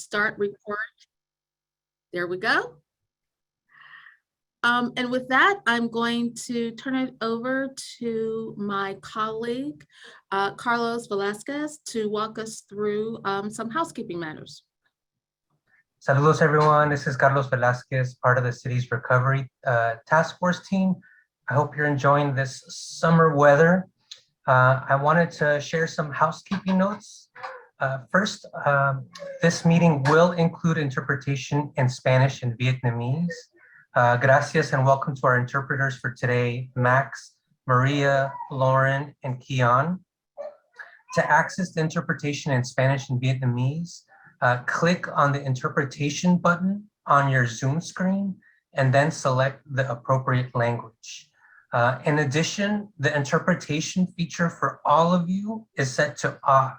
start record. There we go. And with that, I'm going to turn it over to my colleague, Carlos Velasquez, to walk us through some housekeeping matters. Saludos, everyone. This is Carlos Velasquez, part of the city's recovery task force team. I hope you're enjoying this summer weather. I wanted to share some housekeeping notes. First, this meeting will include interpretation in Spanish and Vietnamese. Gracias and welcome to our interpreters for today, Max, Maria, Lauren, and Keon. To access the interpretation in Spanish and Vietnamese, click on the interpretation button on your Zoom screen and then select the appropriate language. In addition, the interpretation feature for all of you is set to off.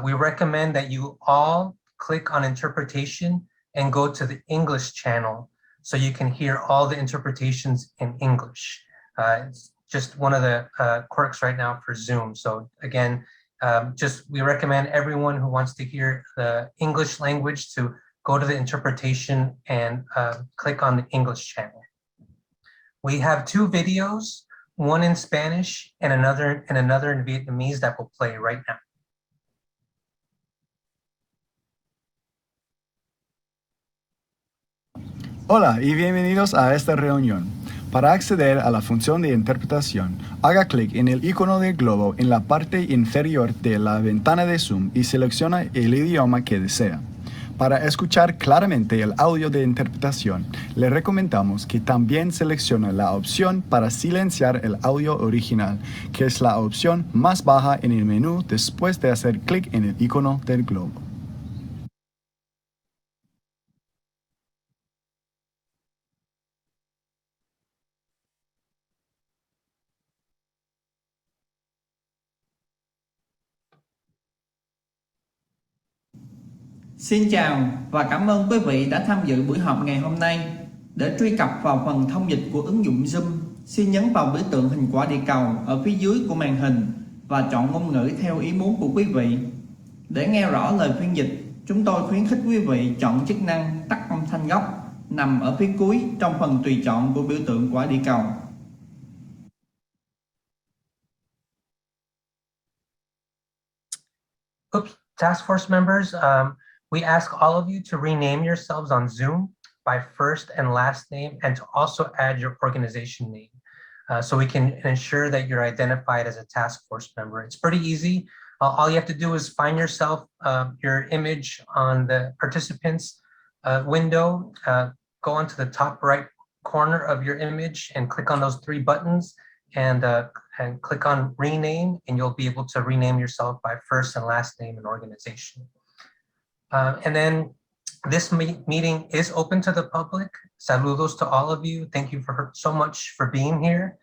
We recommend that you all click on interpretation and go to the English channel so you can hear all the interpretations in English. It's just one of the quirks right now for Zoom. So again, we recommend everyone who wants to hear the English language to go to the interpretation and click on the English channel. We have two videos, one in Spanish and another in Vietnamese that will play right now. Hola y bienvenidos a esta reunión. Para acceder a la función de interpretación, haga clic en el icono del globo en la parte inferior de la ventana de Zoom y selecciona el idioma que desea. Para escuchar claramente el audio de interpretación, le recomendamos que también seleccione la opción para silenciar el audio original, que es la opción más baja en el menú después de hacer clic en el icono del globo. Xin chào và cảm ơn quý vị đã tham dự buổi họp ngày hôm nay. Để truy cập vào phần thông dịch của ứng dụng Zoom, xin nhấn vào biểu tượng hình quả địa cầu ở phía dưới của màn hình và chọn ngôn ngữ theo ý muốn của quý vị. Để nghe rõ lời phiên dịch, chúng tôi khuyến khích quý vị chọn chức năng tắt âm thanh gốc nằm ở phía cuối trong phần tùy chọn của biểu tượng quả địa cầu. Oops, task force members, we ask all of you to rename yourselves on Zoom by first and last name and to also add your organization name so we can ensure that you're identified as a task force member. It's pretty easy. All you have to do is find yourself, your image on the participants window, go onto the top right corner of your image and click on those three buttons and click on rename, and you'll be able to rename yourself by first and last name and organization. And then this meeting is open to the public. Saludos to all of you. Thank you so much for being here.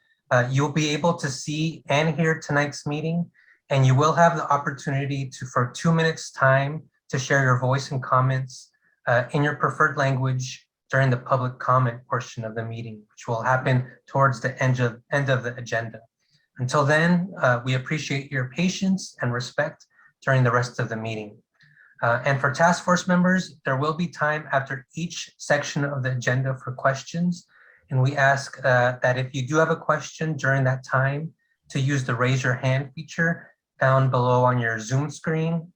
You'll be able to see and hear tonight's meeting, and you will have the opportunity to, for 2 minutes time, to share your voice and comments in your preferred language during the public comment portion of the meeting, which will happen towards the end of the agenda. Until then, we appreciate your patience and respect during the rest of the meeting. And for task force members, there will be time after each section of the agenda for questions. And we ask that if you do have a question during that time, to use the raise your hand feature down below on your Zoom screen.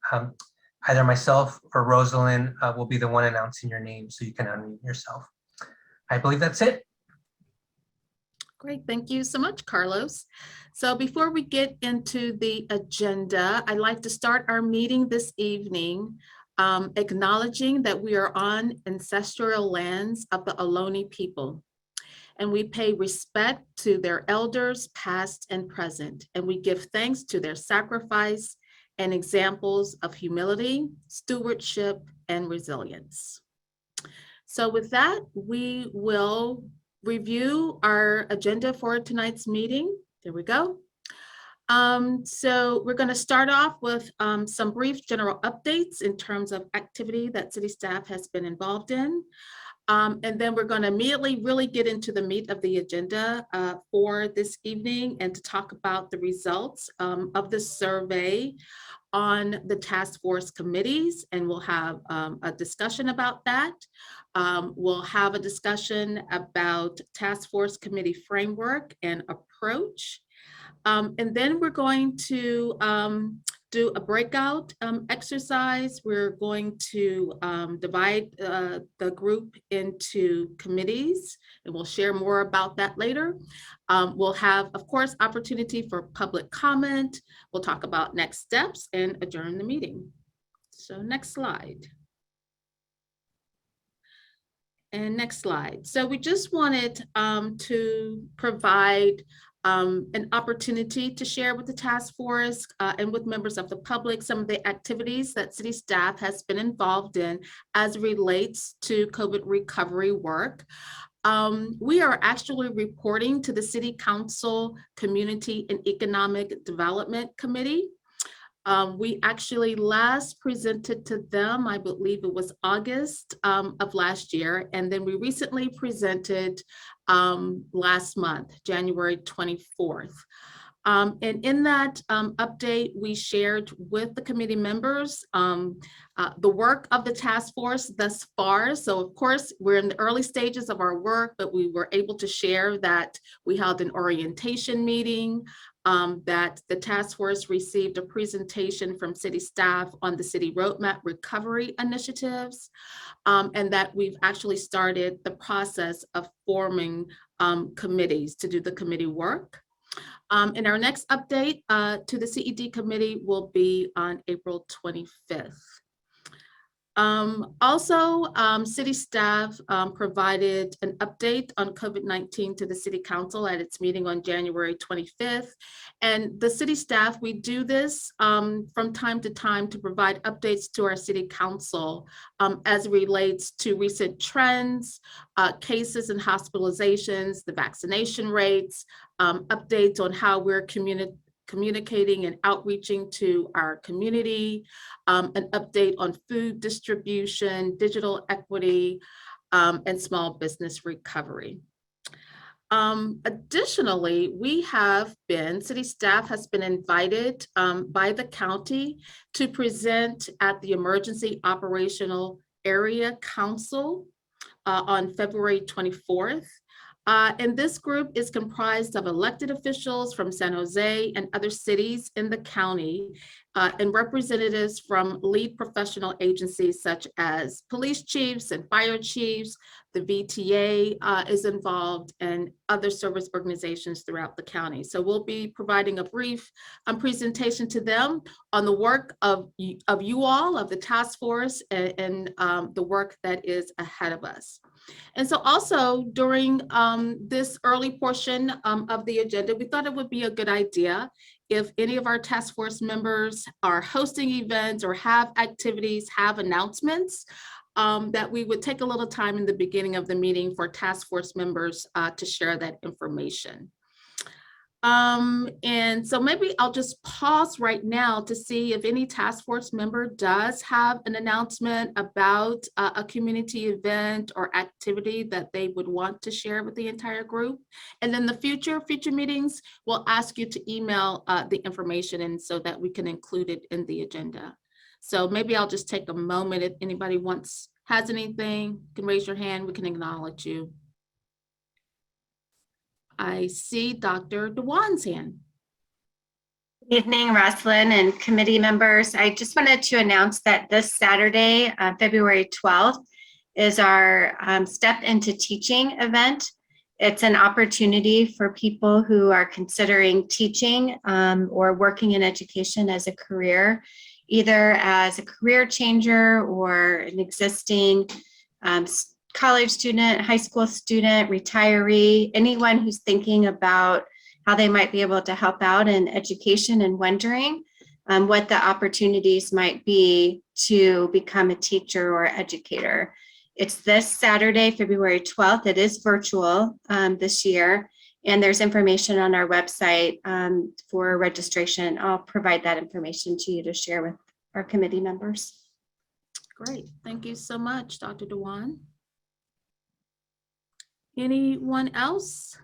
Either myself or Rosalind will be the one announcing your name so you can unmute yourself. I believe that's it. Great, thank you so much, Carlos. So before we get into the agenda, I'd like to start our meeting this evening acknowledging that we are on ancestral lands of the Ohlone people. And we pay respect to their elders, past and present, and we give thanks to their sacrifice and examples of humility, stewardship, and resilience. So with that, we will review our agenda for tonight's meeting. There we go. So we're going to start off with some brief general updates in terms of activity that city staff has been involved in. And then we're going to immediately really get into the meat of the agenda for this evening and to talk about the results of the survey on the task force committees, and we'll have a discussion about that. We'll have a discussion about task force committee framework and approach. And then we're going to do a breakout exercise. We're going to divide the group into committees, and we'll share more about that later. We'll have, of course, opportunity for public comment. We'll talk about next steps and adjourn the meeting. So next slide. And next slide. So we just wanted to provide an opportunity to share with the task force and with members of the public some of the activities that city staff has been involved in as relates to COVID recovery work. We are actually reporting to the City Council Community and Economic Development Committee. We actually last presented to them, I believe it was August of last year, and then we recently presented last month, January 24th. And in that update, we shared with the committee members the work of the task force thus far. So of course, we're in the early stages of our work, but we were able to share that we held an orientation meeting, that the task force received a presentation from city staff on the city roadmap recovery initiatives, and that we've actually started the process of forming committees to do the committee work. And our next update to the CED committee will be on April 25th. Also, city staff provided an update on COVID-19 to the City Council at its meeting on January 25th. And the city staff, we do this from time to time to provide updates to our City Council as it relates to recent trends, cases and hospitalizations, the vaccination rates, updates on how we're communicating and outreaching to our community, an update on food distribution, digital equity, and small business recovery. Additionally, city staff has been invited by the county to present at the Emergency Operational Area Council on February 24th. And this group is comprised of elected officials from San Jose and other cities in the county, and representatives from lead professional agencies such as police chiefs and fire chiefs. The VTA is involved, and other service organizations throughout the county. So we'll be providing a brief presentation to them on the work of you all, of the task force, and the work that is ahead of us. And so also during this early portion of the agenda, we thought it would be a good idea if any of our task force members are hosting events or have activities, have announcements, that we would take a little time in the beginning of the meeting for task force members to share that information. And so maybe I'll just pause right now to see if any task force member does have an announcement about a community event or activity that they would want to share with the entire group. And then the future meetings, we'll ask you to email the information and so that we can include it in the agenda. So maybe I'll just take a moment. If anybody has anything, you can raise your hand, we can acknowledge you. I see Dr. Dewan's hand. Good evening, Roslyn and committee members. I just wanted to announce that this Saturday, February 12th, is our Step into Teaching event. It's an opportunity for people who are considering teaching or working in education as a career, either as a career changer or an existing college student, high school student, retiree, anyone who's thinking about how they might be able to help out in education and wondering what the opportunities might be to become a teacher or educator. It's this Saturday, February 12th. It is virtual this year, and there's information on our website for registration. I'll provide that information to you to share with our committee members. Great, thank you so much, Dr. Dewan. Anyone else?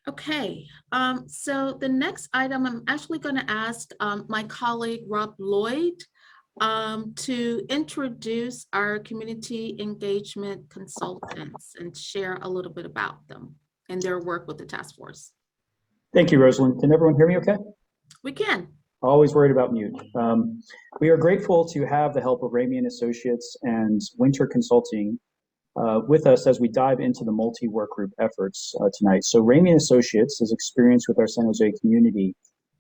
Okay, so the next item, I'm actually going to ask my colleague Rob Lloyd to introduce our community engagement consultants and share a little bit about them and their work with the task force. Thank you, Rosalind. Can everyone hear me okay? We can. Always worried about mute. We are grateful to have the help of Ramey and Associates and Winter Consulting with us as we dive into the multi-work group efforts tonight. So Ramey and Associates is experienced with our San Jose community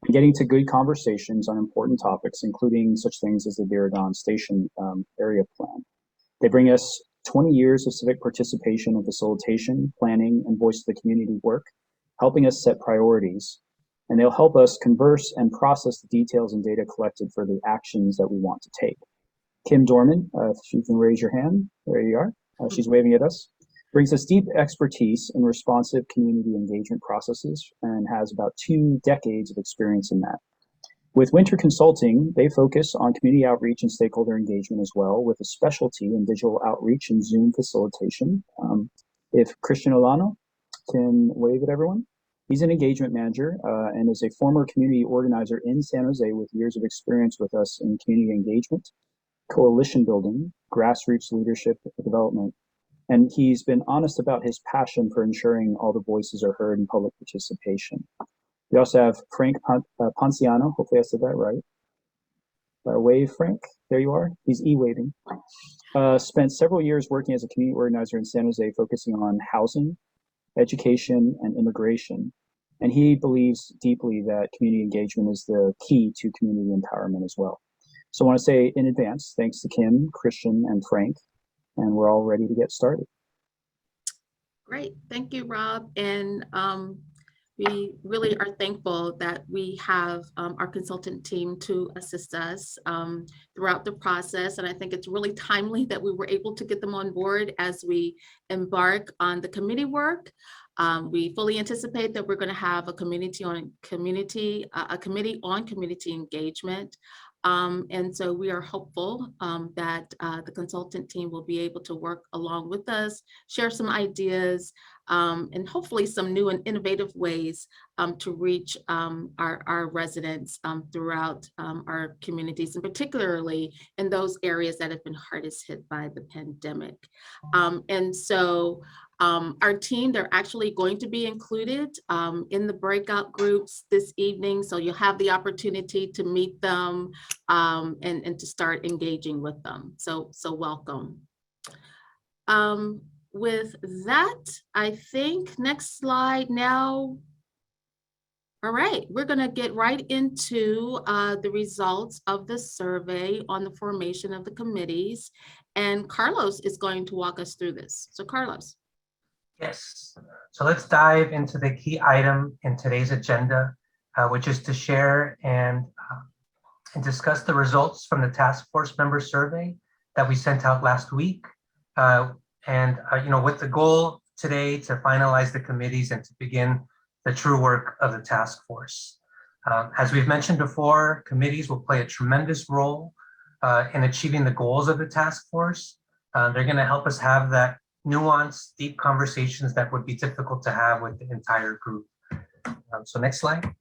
and getting to good conversations on important topics, including such things as the Daragon Station area plan. They bring us 20 years of civic participation and facilitation, planning, and voice of the community work, helping us set priorities. And they'll help us converse and process the details and data collected for the actions that we want to take. Kim Dorman, if you can raise your hand, there you are. She's waving at us. Brings us deep expertise in responsive community engagement processes and has about 2 decades of experience in that. With Winter Consulting, they focus on community outreach and stakeholder engagement as well, with a specialty in digital outreach and Zoom facilitation. If Christian Olano can wave at everyone. He's an engagement manager and is a former community organizer in San Jose with years of experience with us in community engagement, coalition building, grassroots leadership development. And he's been honest about his passion for ensuring all the voices are heard in public participation. We also have Frank Ponciano, hopefully I said that right. Wave, Frank, there you are. He's e-waving. Spent several years working as a community organizer in San Jose, focusing on housing, education, and immigration. And he believes deeply that community engagement is the key to community empowerment as well. So I want to say in advance, thanks to Kim, Christian, and Frank, and we're all ready to get started. Great, thank you, Rob. And we really are thankful that we have our consultant team to assist us throughout the process. And I think it's really timely that we were able to get them on board as we embark on the committee work. We fully anticipate that we're going to have a committee on community engagement. And so we are hopeful that the consultant team will be able to work along with us, share some ideas, and hopefully some new and innovative ways to reach our residents throughout our communities, and particularly in those areas that have been hardest hit by the pandemic. And so our team, they're actually going to be included in the breakout groups this evening. So you'll have the opportunity to meet them and to start engaging with them. So welcome. With that, I think next slide now. All right, we're going to get right into the results of the survey on the formation of the committees. And Carlos is going to walk us through this. So Carlos. Yes, so let's dive into the key item in today's agenda, which is to share and discuss the results from the task force member survey that we sent out last week. With the goal today to finalize the committees and to begin the true work of the task force. As we've mentioned before, committees will play a tremendous role in achieving the goals of the task force. They're going to help us have that nuanced, deep conversations that would be difficult to have with the entire group. So next slide.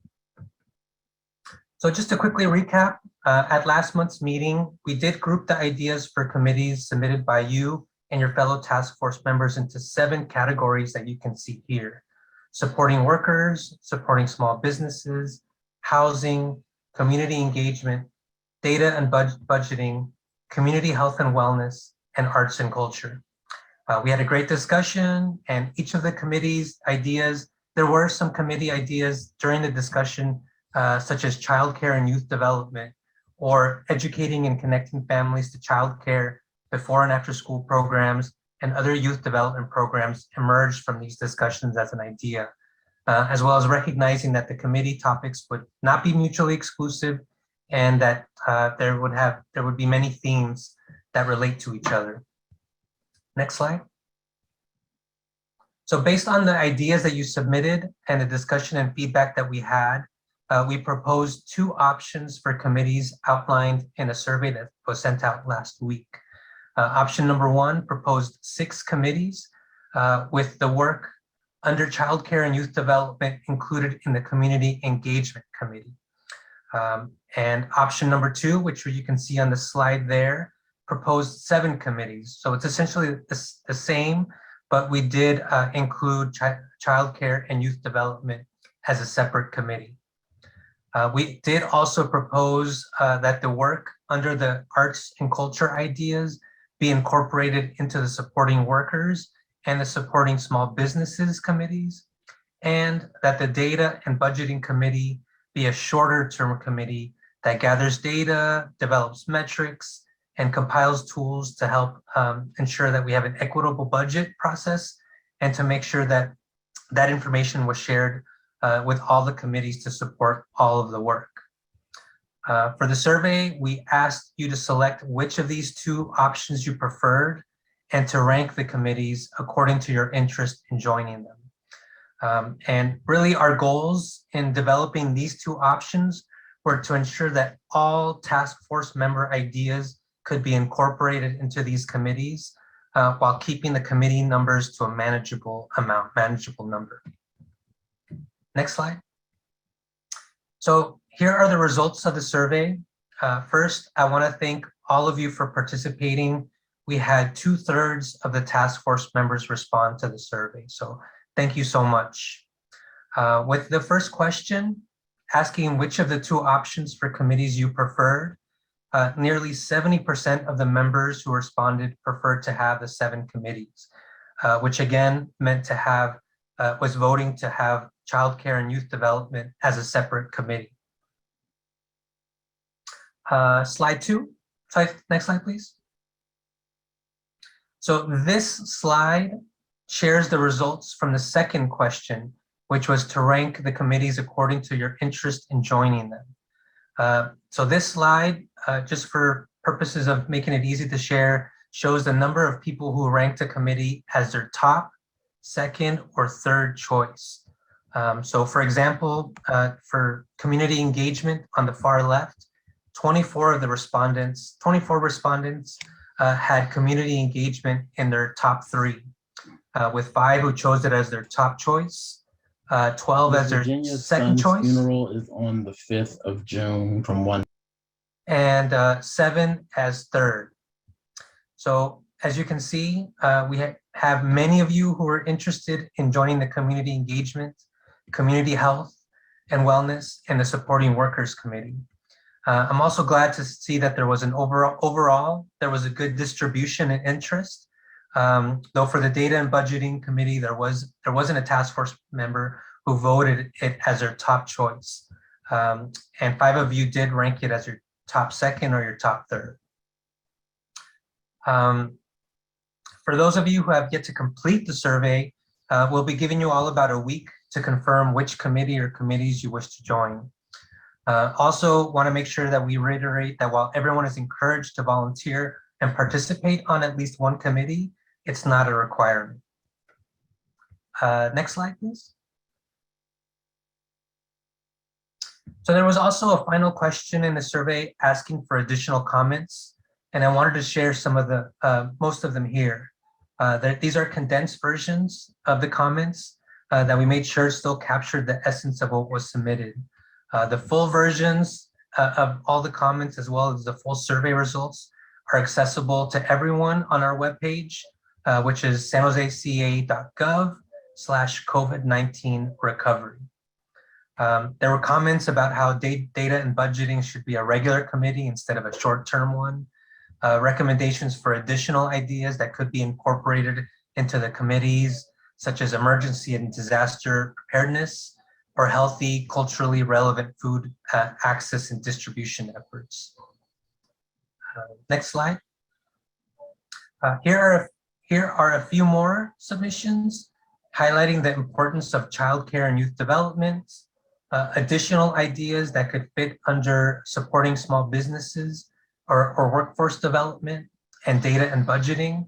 So just to quickly recap, at last month's meeting, we did group the ideas for committees submitted by you and your fellow task force members into 7 categories that you can see here: supporting workers, supporting small businesses, housing, community engagement, data and budgeting, community health and wellness, and arts and culture. We had a great discussion, and each of the committee's ideas, there were some committee ideas during the discussion, such as childcare and youth development, or educating and connecting families to childcare before and after school programs, and other youth development programs emerged from these discussions as an idea, as well as recognizing that the committee topics would not be mutually exclusive, and that there would be many themes that relate to each other. Next slide. So based on the ideas that you submitted and the discussion and feedback that we had, we proposed 2 options for committees outlined in a survey that was sent out last week. Option number 1 proposed 6 committees with the work under childcare and youth development included in the community engagement committee. And option number 2, which you can see on the slide there, proposed 7 committees. So it's essentially the same, but we did include childcare and youth development as a separate committee. We did also propose that the work under the arts and culture ideas be incorporated into the supporting workers and the supporting small businesses committees, and that the data and budgeting committee be a shorter term committee that gathers data, develops metrics, and compiles tools to help ensure that we have an equitable budget process and to make sure that that information was shared with all the committees to support all of the work. For the survey, we asked you to select which of these 2 options you preferred and to rank the committees according to your interest in joining them. And really our goals in developing these 2 options were to ensure that all task force member ideas could be incorporated into these committees while keeping the committee numbers to a manageable number. Next slide. So here are the results of the survey. First, I want to thank all of you for participating. We had 2/3 of the task force members respond to the survey. So thank you so much. With the first question, asking which of the 2 options for committees you preferred, nearly 70% of the members who responded preferred to have the 7 committees, which again meant to have, was voting to have childcare and youth development as a separate committee. Slide 2, next slide, please. So this slide shares the results from the second question, which was to rank the committees according to your interest in joining them. So this slide, just for purposes of making it easy to share, shows the number of people who ranked a committee as their top, second, or third choice. So for example, for community engagement on the far left, 24 respondents had community engagement in their top 3, with 5 who chose it as their top choice, 12 as their Virginia's second son's choice. Funeral is on the 5th of June from 1. And 7 as third. So as you can see, we have many of you who are interested in joining the community engagement, community health and wellness, and the supporting workers committee. I'm also glad to see that there was an overall there was a good distribution and interest. Though for the data and budgeting committee, there wasn't a task force member who voted it as their top choice. And 5 of you did rank it as your top second or your top third. For those of you who have yet to complete the survey, we'll be giving you all about a week to confirm which committee or committees you wish to join. Also want to make sure that we reiterate that while everyone is encouraged to volunteer and participate on at least one committee, it's not a requirement. Next slide, please. So there was also a final question in the survey asking for additional comments, and I wanted to share some of the, most of them here. These are condensed versions of the comments that we made sure still captured the essence of what was submitted. The full versions of all the comments, as well as the full survey results, are accessible to everyone on our webpage, which is sanjoseca.gov/COVID-19 recovery. There were comments about how data and budgeting should be a regular committee instead of a short-term one. Recommendations for additional ideas that could be incorporated into the committees, such as emergency and disaster preparedness, or healthy, culturally relevant food access and distribution efforts. Next slide. Here are a few more submissions highlighting the importance of childcare and youth development, additional ideas that could fit under supporting small businesses or workforce development and data and budgeting,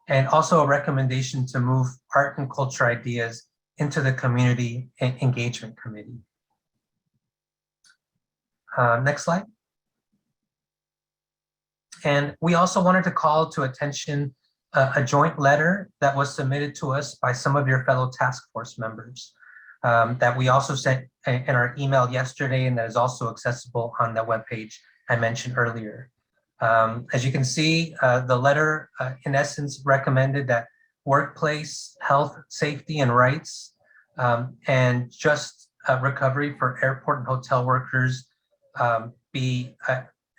and also a recommendation to move art and culture ideas into the community engagement committee. Next slide. And we also wanted to call to attention a joint letter that was submitted to us by some of your fellow task force members that we also sent in our email yesterday, and that is also accessible on the webpage I mentioned earlier. As you can see, the letter in essence recommended that workplace health, safety, and rights and just recovery for airport and hotel workers be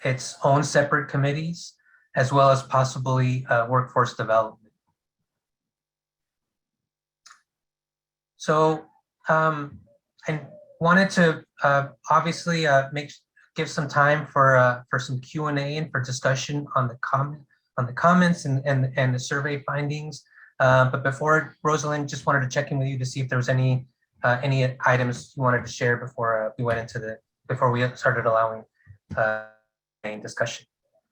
its own separate committees, as well as possibly workforce development. So I wanted to obviously give some time for some Q&A and for discussion on the comments and the survey findings. But before, Rosalind, just wanted to check in with you to see if there was any items you wanted to share before before we started allowing discussion.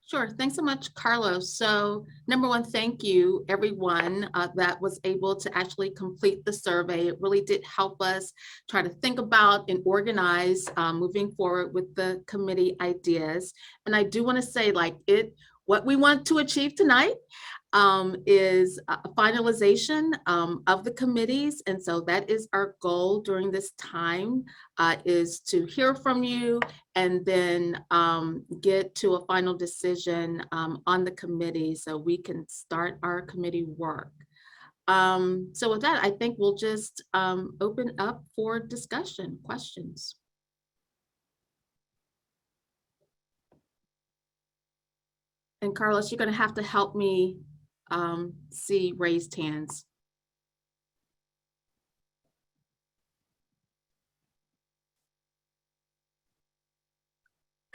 Sure. Thanks so much, Carlos. So number one, thank you everyone that was able to actually complete the survey. It really did help us try to think about and organize moving forward with the committee ideas. And I do want to say what we want to achieve tonight is a finalization of the committees. And so that is our goal during this time, is to hear from you and then get to a final decision on the committee so we can start our committee work. So with that, I think we'll just open up for discussion, questions. And Carlos, you're going to have to help me see raised hands.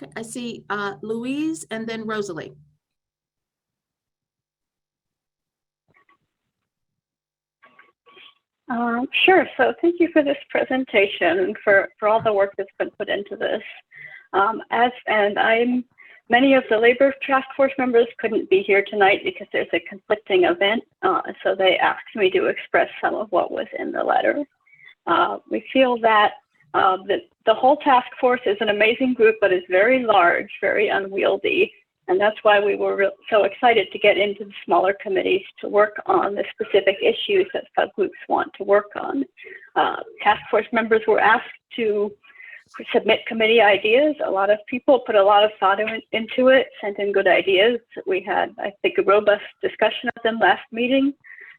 Okay, I see Louise and then Rosalie. Sure. So thank you for this presentation and for all the work that's been put into this. Many of the labor task force members couldn't be here tonight because there's a conflicting event. So they asked me to express some of what was in the letter. We feel that the whole task force is an amazing group, but is very large, very unwieldy. And that's why we were so excited to get into the smaller committees to work on the specific issues that subgroups want to work on. Task force members were asked to submit committee ideas. A lot of people put a lot of thought into it, sent in good ideas. We had, I think, a robust discussion of them last meeting.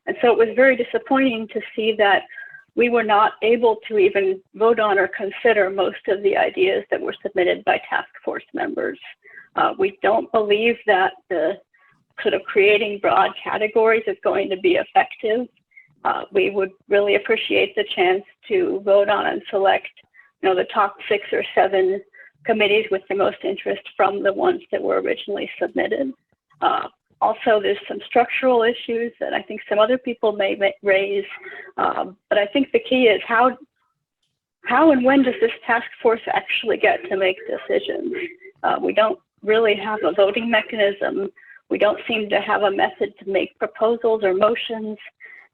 And so it was very disappointing to see that we were not able to even vote on or consider most of the ideas that were submitted by task force members. We don't believe that the sort of creating broad categories is going to be effective. We would really appreciate the chance to vote on and select the top 6 or 7 committees with the most interest from the ones that were originally submitted. Also, there's some structural issues that I think some other people may raise, but I think the key is how and when does this task force actually get to make decisions? We don't really have a voting mechanism. We don't seem to have a method to make proposals or motions,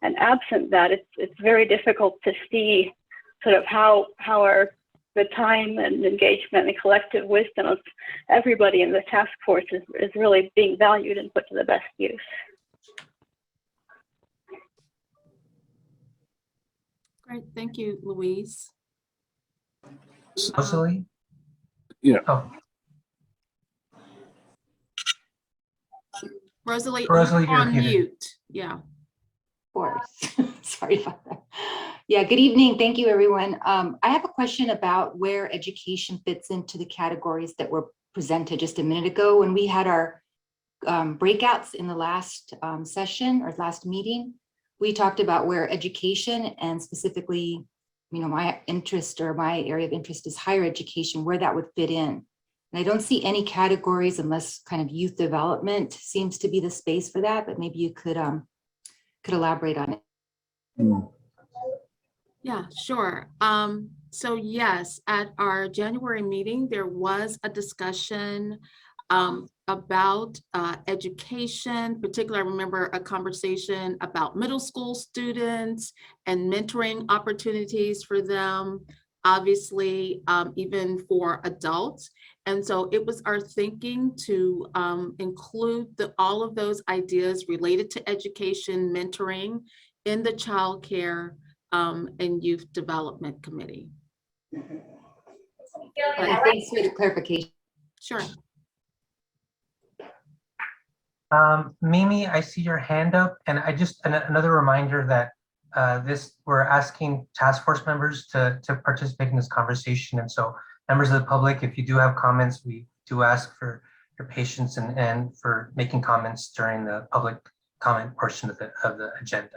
and absent that, it's very difficult to see sort of how the time and engagement and collective wisdom of everybody in the task force is really being valued and put to the best use. Great, thank you, Louise. Rosalie? Yeah. Oh. Rosalie, Rosalie, you're on you're muted. mute. Yeah. Of course. Sorry about that. Yeah, good evening. Thank you, everyone. I have a question about where education fits into the categories that were presented just a minute ago when we had our breakouts in the last session or last meeting. We talked about where education and specifically, my interest or my area of interest is higher education, where that would fit in. And I don't see any categories unless kind of youth development seems to be the space for that, but maybe you could elaborate on it. Yeah, sure. So yes, at our January meeting, there was a discussion about education. Particularly, I remember a conversation about middle school students and mentoring opportunities for them. obviously, even for adults. And so it was our thinking to include all of those ideas related to education, mentoring in the Child Care and Youth Development Committee. Thanks for the clarification. Sure. Mimi, I see your hand up, and another reminder that we're asking task force members to participate in this conversation. And so members of the public, if you do have comments, we do ask for your patience and for making comments during the public comment portion of the agenda.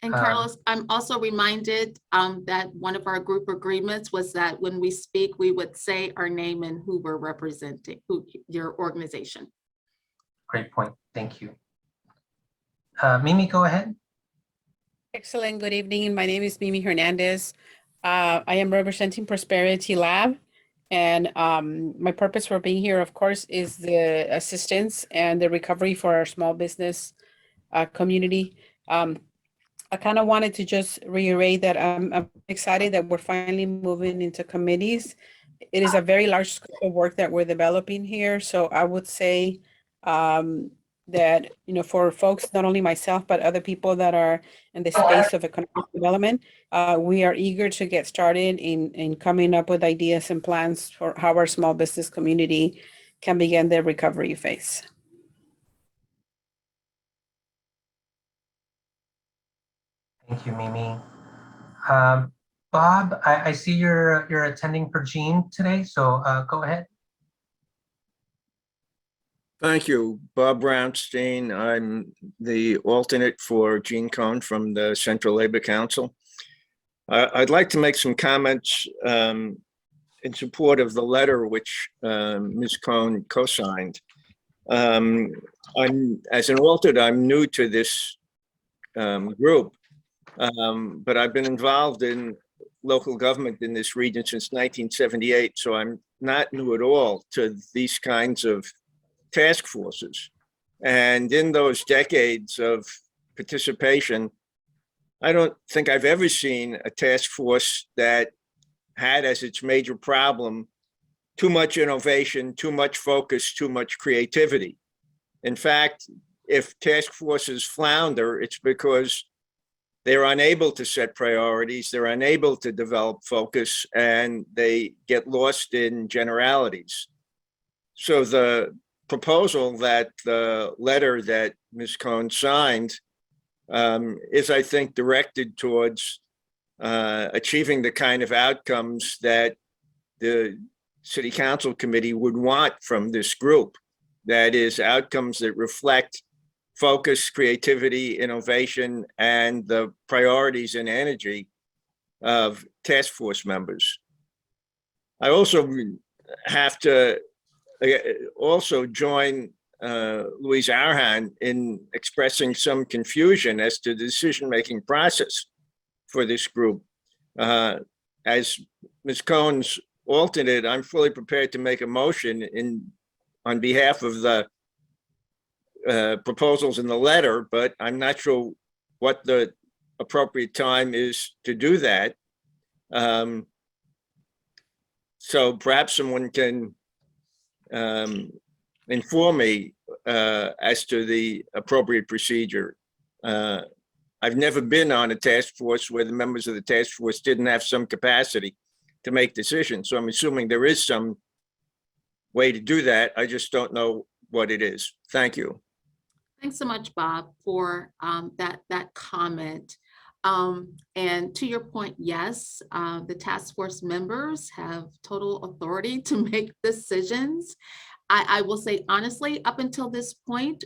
And Carlos, I'm also reminded that one of our group agreements was that when we speak, we would say our name and who we're representing, your organization. Great point. Thank you. Mimi, go ahead. Excellent. Good evening. My name is Mimi Hernandez. I am representing Prosperity Lab. And my purpose for being here, of course, is the assistance and the recovery for our small business community. I kind of wanted to just reiterate that I'm excited that we're finally moving into committees. It is a very large scope of work that we're developing here. So I would say that, for folks, not only myself, but other people that are in the space of economic development, we are eager to get started in coming up with ideas and plans for how our small business community can begin their recovery phase. Thank you, Mimi. Bob, I see you're attending for Jean today, so go ahead. Thank you, Bob Brownstein. I'm the alternate for Jean Cohn from the Central Labor Council. I'd like to make some comments in support of the letter which Ms. Cohn co-signed. As an alternate, I'm new to this group, but I've been involved in local government in this region since 1978, so I'm not new at all to these kinds of task forces. And in those decades of participation, I don't think I've ever seen a task force that had as its major problem too much innovation, too much focus, too much creativity. In fact, if task forces flounder, it's because they're unable to set priorities, they're unable to develop focus, and they get lost in generalities. So the proposal that the letter that Ms. Cohn signed is, I think, directed towards achieving the kind of outcomes that the City Council Committee would want from this group. That is, outcomes that reflect focus, creativity, innovation, and the priorities and energy of task force members. I also have to join Louise Arhan in expressing some confusion as to the decision-making process for this group. As Ms. Cohn's alternate, I'm fully prepared to make a motion on behalf of the proposals in the letter, but I'm not sure what the appropriate time is to do that. So perhaps someone can inform me as to the appropriate procedure. I've never been on a task force where the members of the task force didn't have some capacity to make decisions. So I'm assuming there is some way to do that. I just don't know what it is. Thank you. Thanks so much, Bob, for that comment. And to your point, yes, the task force members have total authority to make decisions. I will say honestly, up until this point,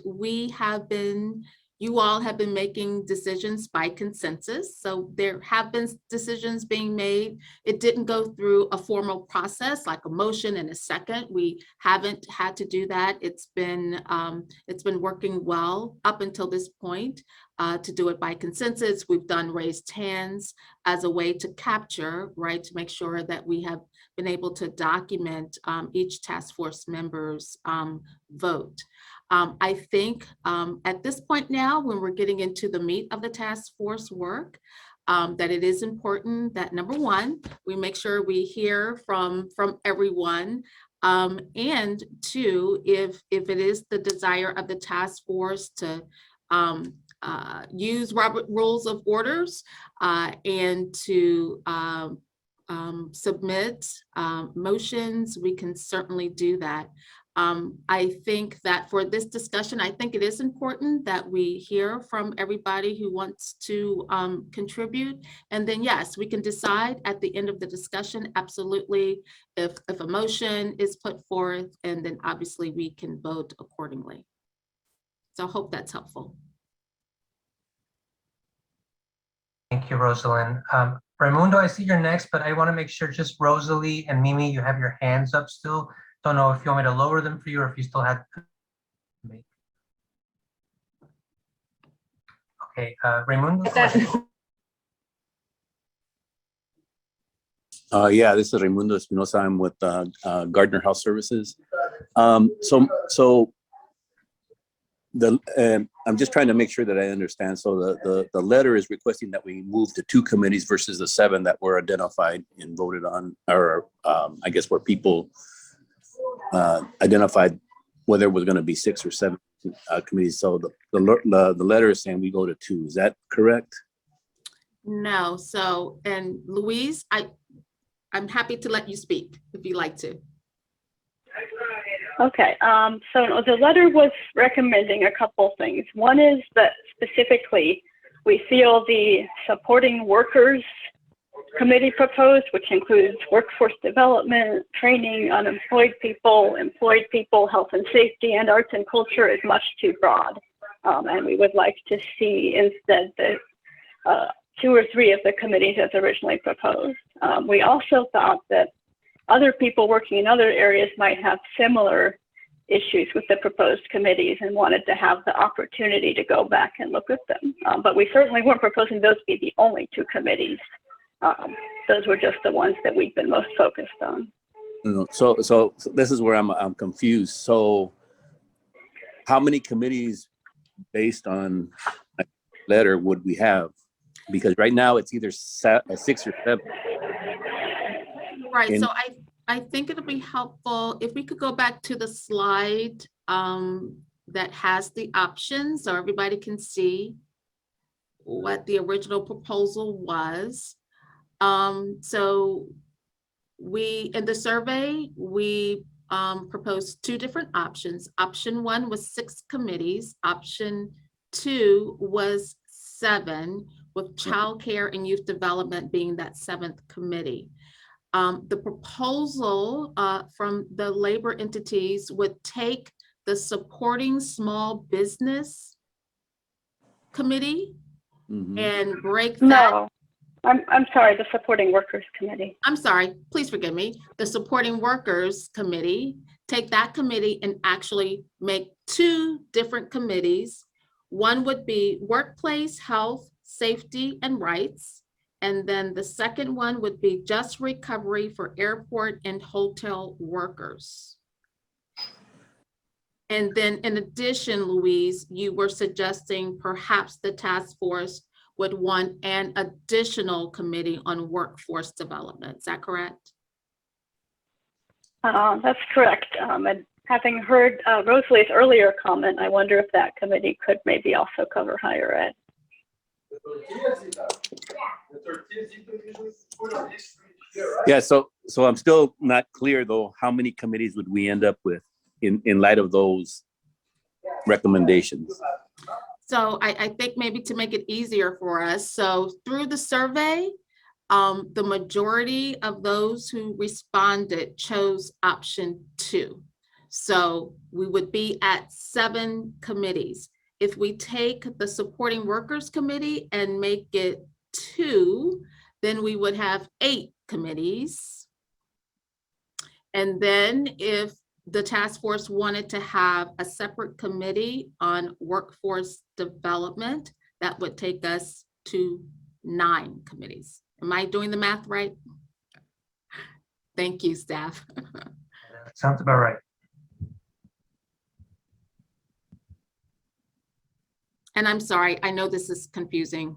you all have been making decisions by consensus. So there have been decisions being made. It didn't go through a formal process like a motion and a second. We haven't had to do that. It's been working well up until this point to do it by consensus. We've done raised hands as a way to capture, right, to make sure that we have been able to document each task force member's vote. I think at this point now, when we're getting into the meat of the task force work, that it is important that, number one, we make sure we hear from everyone. And two, if it is the desire of the task force to use Robert Rules of Orders and to submit motions, we can certainly do that. I think that for this discussion, I think it is important that we hear from everybody who wants to contribute. And then, yes, we can decide at the end of the discussion, absolutely, if a motion is put forth, and then obviously we can vote accordingly. So I hope that's helpful. Thank you, Rosalind. Raymundo, I see you're next, but I want to make sure just Rosalie and Mimi, you have your hands up still. Don't know if you want me to lower them for you or if you still have. Okay, Raymundo. Yeah, this is Raymundo Espinosa. I'm with Gardner Health Services. I'm just trying to make sure that I understand. So the letter is requesting that we move to 2 committees versus the 7 that were identified and voted on, or I guess where people identified whether it was going to be 6 or 7 committees. So the letter is saying we go to 2. Is that correct? No. So, and Louise, I'm happy to let you speak if you like to. Okay, so the letter was recommending a couple things. One is that specifically we feel the supporting workers committee proposed, which includes workforce development, training, unemployed people, employed people, health and safety, and arts and culture, is much too broad. And we would like to see instead the 2 or 3 of the committees as originally proposed. We also thought that other people working in other areas might have similar issues with the proposed committees and wanted to have the opportunity to go back and look at them. But we certainly weren't proposing those be the only 2 committees. Those were just the ones that we've been most focused on. So this is where I'm confused. So how many committees based on a letter would we have? Because right now it's either 6 or 7. Right, so I think it'll be helpful if we could go back to the slide that has the options so everybody can see what the original proposal was. So in the survey, we proposed 2 different options. Option 1 was 6 committees. Option 2 was 7, with childcare and youth development being that 7th committee. The proposal from the labor entities would take the supporting small business committee and break that. No, I'm sorry, the supporting workers committee. I'm sorry, please forgive me. The supporting workers committee, take that committee and actually make 2 different committees. One would be workplace, health, safety, and rights. And then the second one would be just recovery for airport and hotel workers. And then in addition, Louise, you were suggesting perhaps the task force would want an additional committee on workforce development. Is that correct? That's correct. And having heard Rosalie's earlier comment, I wonder if that committee could maybe also cover higher ed. Yeah, so I'm still not clear though, how many committees would we end up with in light of those recommendations? So I think maybe to make it easier for us, so through the survey, the majority of those who responded chose option 2. So we would be at 7 committees. If we take the supporting workers committee and make it 2, then we would have 8 committees. And then if the task force wanted to have a separate committee on workforce development, that would take us to 9 committees. Am I doing the math right? Thank you, staff. Sounds about right. And I'm sorry, I know this is confusing.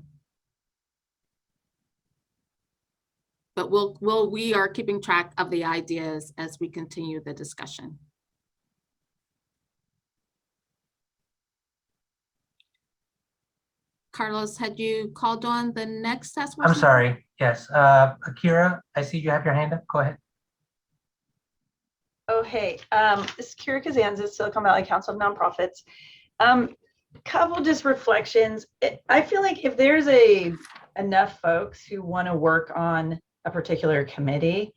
But we are keeping track of the ideas as we continue the discussion. Carlos, had you called on the next task force? I'm sorry. Yes. Akira, I see you have your hand up. Go ahead. Oh, hey. This is Kira Kazanzas, Silicon Valley Council of Nonprofits. Couple just reflections. I feel like if there's enough folks who want to work on a particular committee,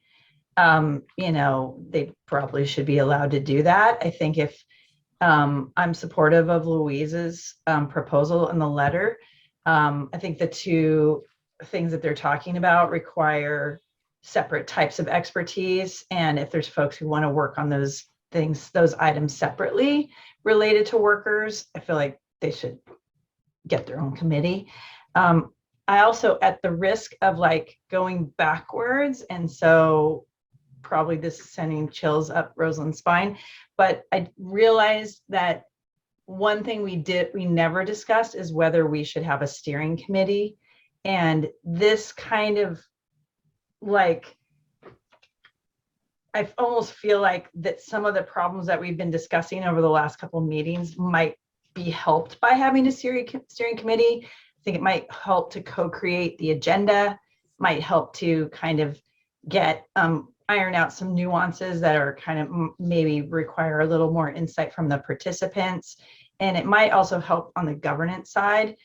you know, they probably should be allowed to do that. I think if I'm supportive of Louise's proposal in the letter. I think the two things that they're talking about require separate types of expertise. And if there's folks who want to work on those things, those items separately related to workers, I feel like they should get their own committee. I also, at the risk of like going backwards, and so probably this is sending chills up Rosalind's spine, but I realized that one thing we never discussed is whether we should have a steering committee. And this kind of like, I almost feel like that some of the problems that we've been discussing over the last couple of meetings might be helped by having a steering committee. I think it might help to co-create the agenda, might help to kind of get iron out some nuances that are kind of maybe require a little more insight from the participants. And it might also help on the governance side.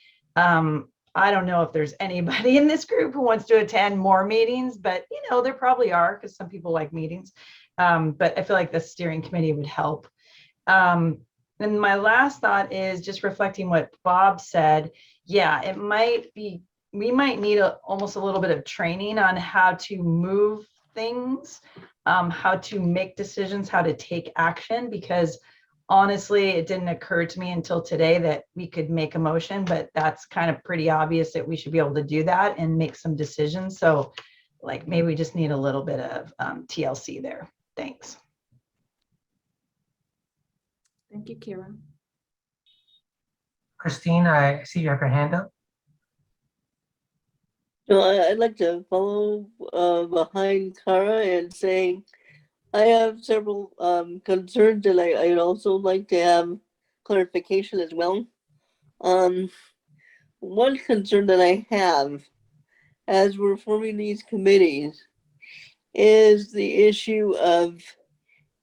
I don't know if there's anybody in this group who wants to attend more meetings, but you know, there probably are because some people like meetings. But I feel like the steering committee would help. And my last thought is just reflecting what Bob said. Yeah, it might be, we might need almost a little bit of training on how to move things, how to make decisions, how to take action, because honestly, it didn't occur to me until today that we could make a motion, but that's kind of pretty obvious that we should be able to do that and make some decisions. So like maybe we just need a little bit of TLC there. Thanks. Thank you, Kira. Christine, I see you have your hand up. So I'd like to follow behind Cara and say I have several concerns, and I'd also like to have clarification as well. One concern that I have as we're forming these committees is the issue of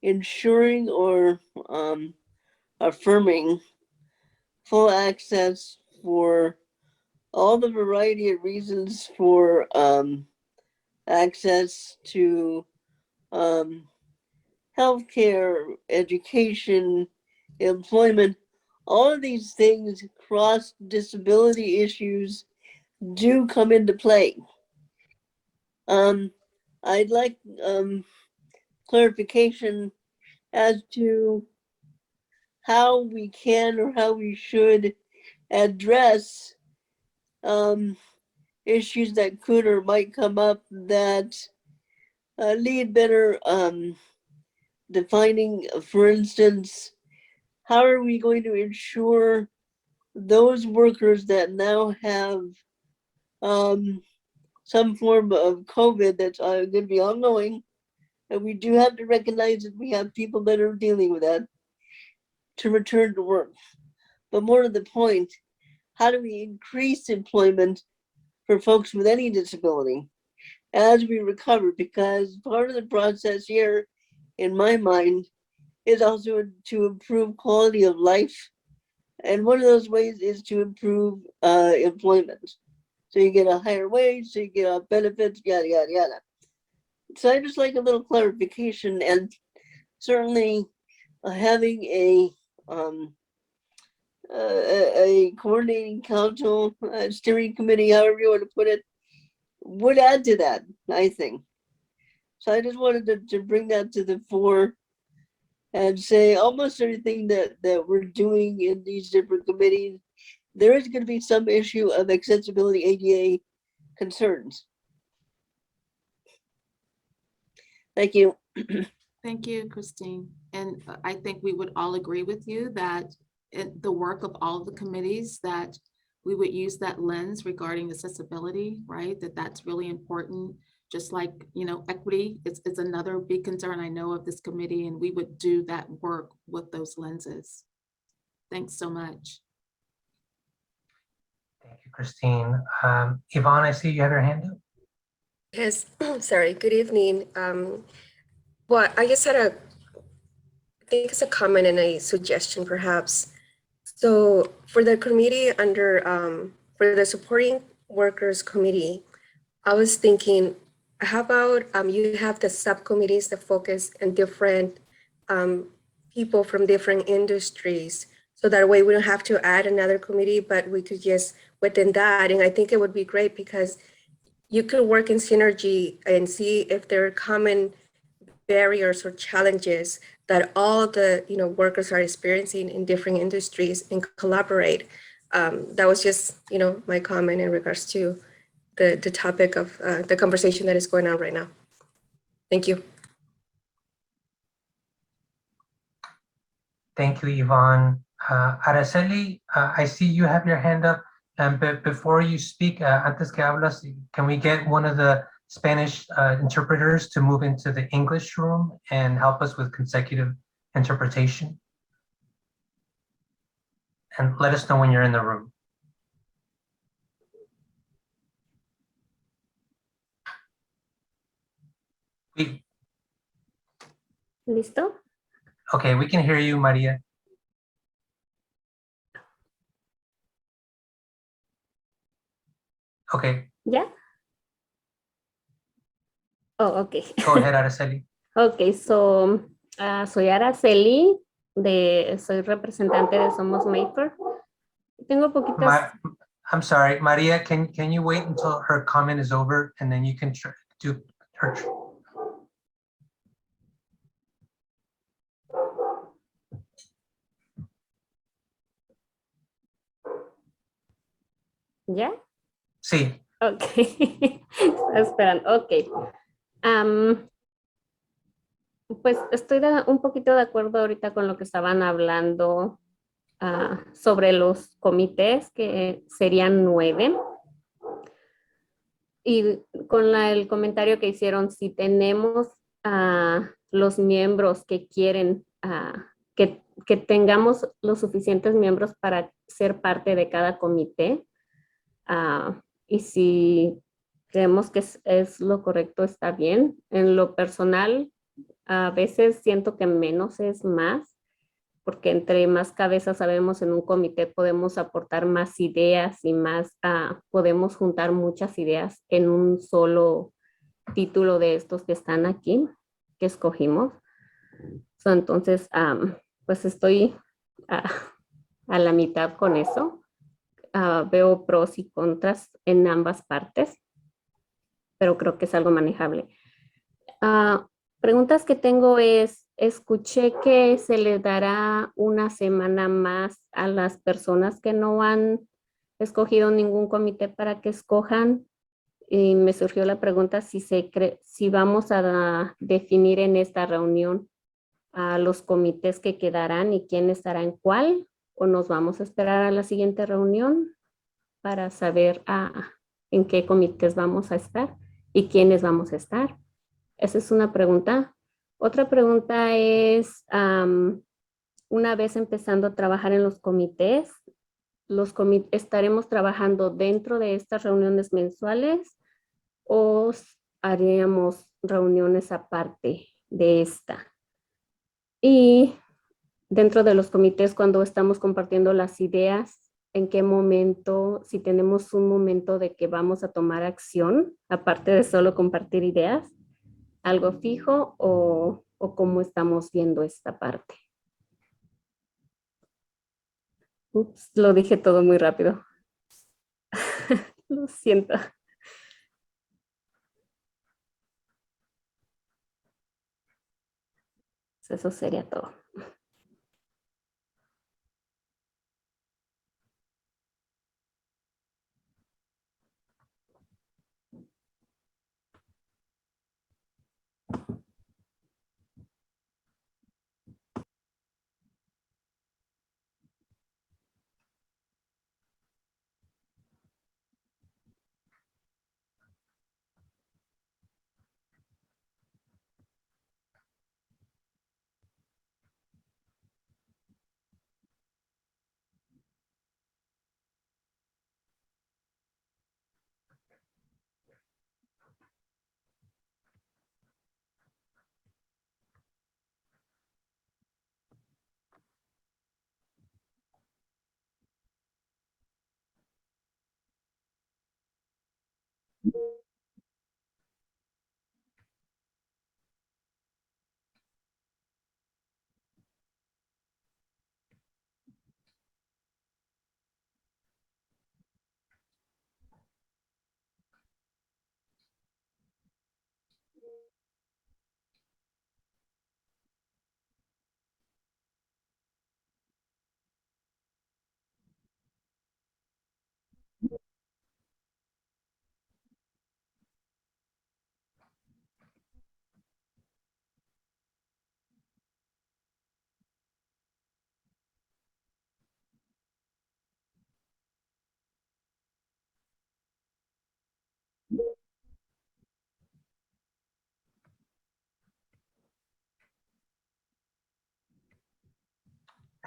ensuring or affirming full access for all the variety of reasons for access to healthcare, education, employment. All of these things, cross disability issues, do come into play. I'd like clarification as to how we can or how we should address issues that could or might come up that need better defining. For instance, how are we going to ensure those workers that now have some form of COVID that's going to be ongoing, and we do have to recognize that we have people that are dealing with that, to return to work. But more to the point, how do we increase employment for folks with any disability as we recover? Because part of the process here, in my mind, is also to improve quality of life. And one of those ways is to improve employment. So you get a higher wage, so you get benefits, yada, yada, yada. So I just like a little clarification, and certainly having a coordinating council, steering committee, however you want to put it, would add to that, I think. So I just wanted to bring that to the fore and say almost everything that we're doing in these different committees, there is going to be some issue of accessibility ADA concerns. Thank you. Thank you, Christine. And I think we would all agree with you that the work of all the committees, that we would use that lens regarding accessibility, right? That's really important just like, equity is another big concern I know of this committee, and we would do that work with those lenses. Thanks so much. Thank you, Christine. Yvonne, I see you have your hand up. Yes, sorry, good evening. Well, I just had I think it's a comment and a suggestion perhaps. So for the committee for the supporting workers committee, I was thinking, how about you have the subcommittees that focus on different people from different industries. So that way we don't have to add another committee, but we could just within that. And I think it would be great because you could work in synergy and see if there are common barriers or challenges that all the workers are experiencing in different industries and collaborate. That was just my comment in regards to the topic of the conversation that is going on right now. Thank you. Thank you, Yvonne. Araceli, I see you have your hand up. But before you speak, antes que hablas, can we get one of the Spanish interpreters to move into the English room and help us with consecutive interpretation? And let us know when you're in the room. ¿Listo? Okay, we can hear you, Maria. Okay. ¿Ya? Oh, okay. Go ahead, Araceli. Okay, so soy Araceli, soy representante de Somos Maker. Tengo poquitas. I'm sorry, Maria, can you wait until her comment is over and then you can do her. ¿Ya? Sí. Ok. Estaba esperando. Ok. Pues estoy un poquito de acuerdo ahorita con lo que estaban hablando sobre los comités, que serían 9. Y con el comentario que hicieron, si tenemos los miembros que quieren, que tengamos los suficientes miembros para ser parte de cada comité, y si creemos que es lo correcto, está bien. En lo personal, a veces siento que menos es más, porque entre más cabezas sabemos en un comité podemos aportar más ideas y más, podemos juntar muchas ideas en un solo título de estos que están aquí, que escogimos. Entonces, pues estoy a la mitad con eso. Veo pros y contras en ambas partes, pero creo que es algo manejable. Preguntas que tengo es, escuché que se le dará una semana más a las personas que no han escogido ningún comité para que escojan, y me surgió la pregunta si vamos a definir en esta reunión a los comités que quedarán y quién estará en cuál, o nos vamos a esperar a la siguiente reunión para saber en qué comités vamos a estar y quiénes vamos a estar. Esa es una pregunta. Otra pregunta es, una vez empezando a trabajar en los comités, ¿estaremos trabajando dentro de estas reuniones mensuales o haríamos reuniones aparte de esta? Y dentro de los comités, cuando estamos compartiendo las ideas, ¿en qué momento, si tenemos un momento de que vamos a tomar acción, aparte de solo compartir ideas, algo fijo o cómo estamos viendo esta parte? Ups, lo dije todo muy rápido. Lo siento. Eso sería todo.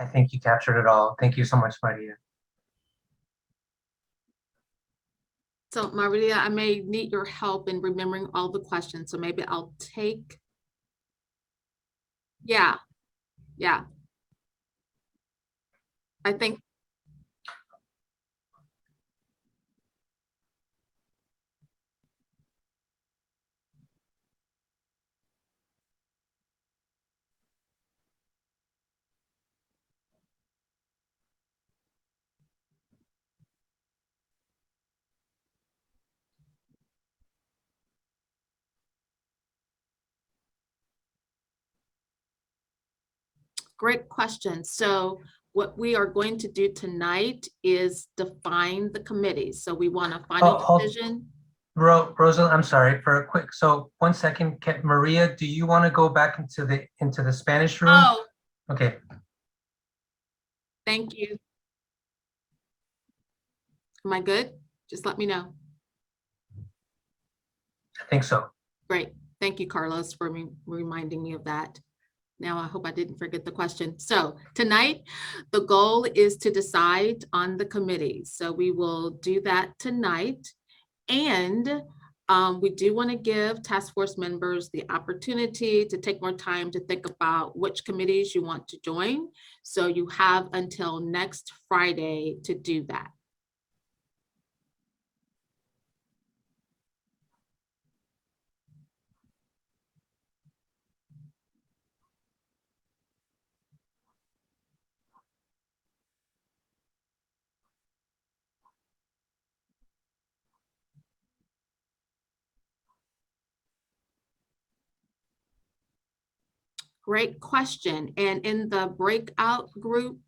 I think you captured it all. Thank you so much, Maria. So Maria, I may need your help in remembering all the questions. So maybe I'll take. Yeah. I think. Great question. So what we are going to do tonight is define the committees. So we want a final decision. Rosalind, I'm sorry for a quick. So 1 second, Maria, do you want to go back into the Spanish room? Oh, okay. Thank you. Am I good? Just let me know. I think so. Great. Thank you, Carlos, for reminding me of that. Now, I hope I didn't forget the question. So tonight, the goal is to decide on the committees. So we will do that tonight. And we do want to give task force members the opportunity to take more time to think about which committees you want to join. So you have until next Friday to do that. Great question. And in the breakout group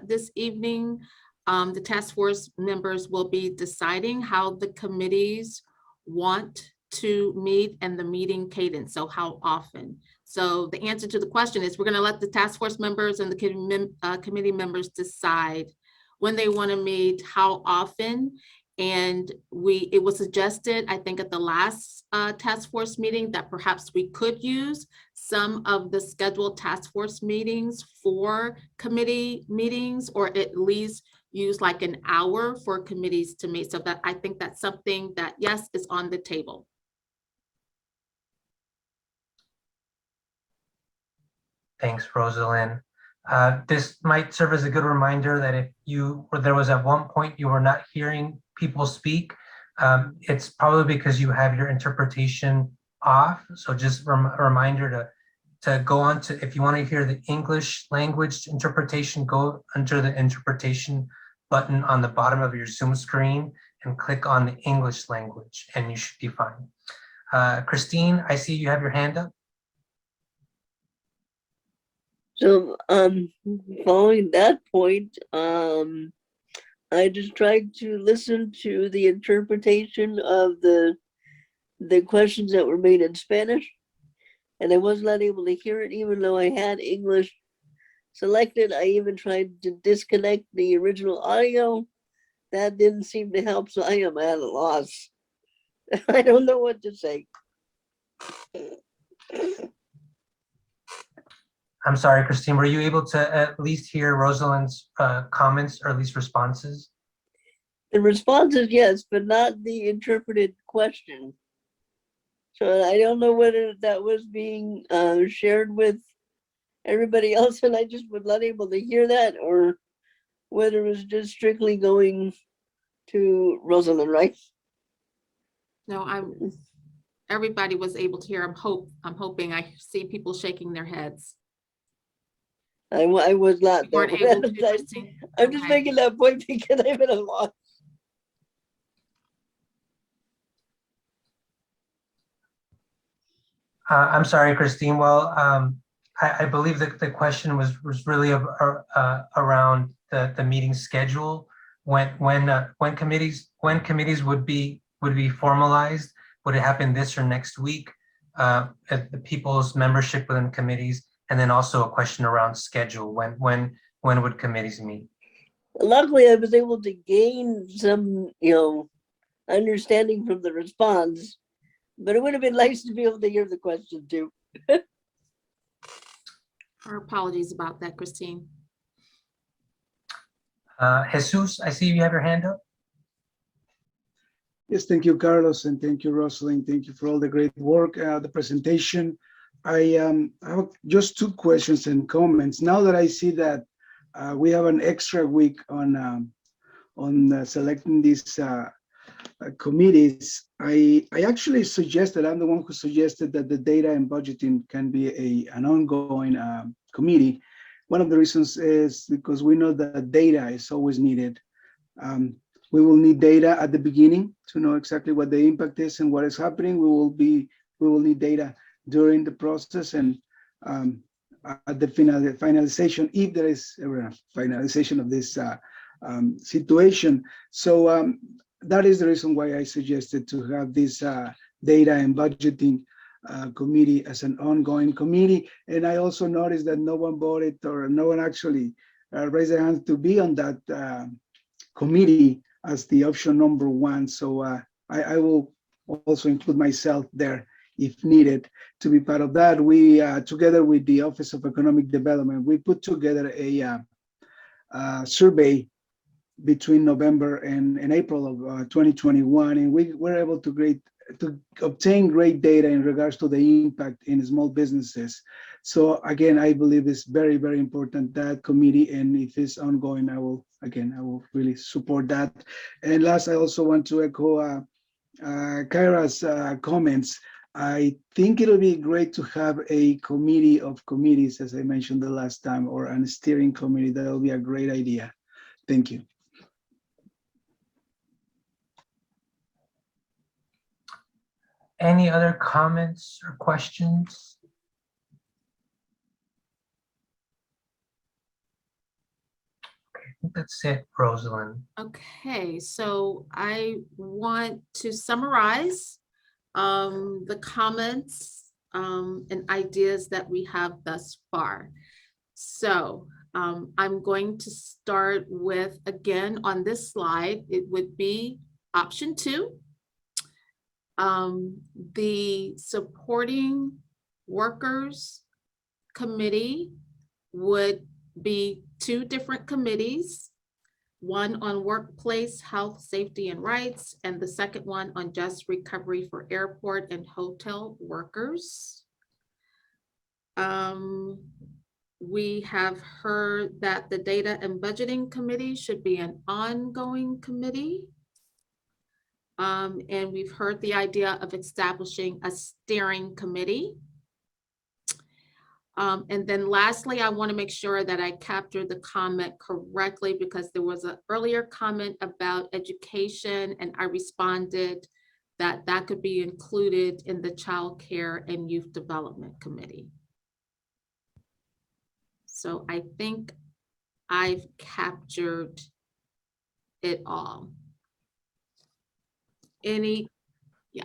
this evening, the task force members will be deciding how the committees want to meet and the meeting cadence, so how often. So the answer to the question is we're going to let the task force members and the committee members decide when they want to meet, how often. And it was suggested, I think at the last task force meeting, that perhaps we could use some of the scheduled task force meetings for committee meetings, or at least use like an hour for committees to meet. So that I think that's something that, yes, is on the table. Thanks, Rosalind. This might serve as a good reminder that if there was at one point you were not hearing people speak, it's probably because you have your interpretation off. So just a reminder to go on to, if you want to hear the English language interpretation, go under the interpretation button on the bottom of your Zoom screen and click on the English language and you should be fine. Christine, I see you have your hand up. So following that point, I just tried to listen to the interpretation of the questions that were made in Spanish, and I was not able to hear it even though I had English selected. I even tried to disconnect the original audio. That didn't seem to help, so I am at a loss. I don't know what to say. I'm sorry, Christine, were you able to at least hear Rosalind's comments or at least responses? The responses, yes, but not the interpreted question. So I don't know whether that was being shared with everybody else and I just was not able to hear that, or whether it was just strictly going to Rosalind, right? No, everybody was able to hear. I'm hoping. I see people shaking their heads. I was not. I'm just making that point because I'm at a loss. I'm sorry, Christine. Well, I believe that the question was really around the meeting schedule. When committees would be formalized. Would it happen this or next week? The people's membership within committees. And then also a question around schedule. When would committees meet? Luckily, I was able to gain some, understanding from the response, but it would have been nice to be able to hear the question too. Our apologies about that, Christine. Jesus, I see you have your hand up. Yes, thank you, Carlos, and thank you, Rosalind. Thank you for all the great work, the presentation. I have just two questions and comments. Now that I see that we have an extra week on selecting these committees, I actually suggested, I'm the one who suggested that the data and budgeting can be an ongoing committee. One of the reasons is because we know that data is always needed. We will need data at the beginning to know exactly what the impact is and what is happening. We will need data during the process and at the finalization, if there is a finalization of this situation. So that is the reason why I suggested to have this data and budgeting committee as an ongoing committee. And I also noticed that no one voted or no one actually raised their hand to be on that committee as the option number one. So I will also include myself there if needed to be part of that. We, together with the Office of Economic Development, we put together a survey between November and April of 2021, and we were able to obtain great data in regards to the impact in small businesses. So again, I believe it's very, very important, that committee, and if it's ongoing, I will really support that. And last, I also want to echo Kyra's comments. I think it'll be great to have a committee of committees, as I mentioned the last time, or a steering committee. That will be a great idea. Thank you. Any other comments or questions? Okay, I think that's it, Rosalind. Okay, so I want to summarize the comments and ideas that we have thus far. So I'm going to start with, again, on this slide, it would be option 2. The supporting workers committee would be 2 different committees, one on workplace health, safety, and rights, and the second one on just recovery for airport and hotel workers. We have heard that the data and budgeting committee should be an ongoing committee. And we've heard the idea of establishing a steering committee. And then lastly, I want to make sure that I captured the comment correctly, because there was an earlier comment about education, and I responded that that could be included in the Child Care and Youth Development Committee. So I think I've captured it all. Yeah.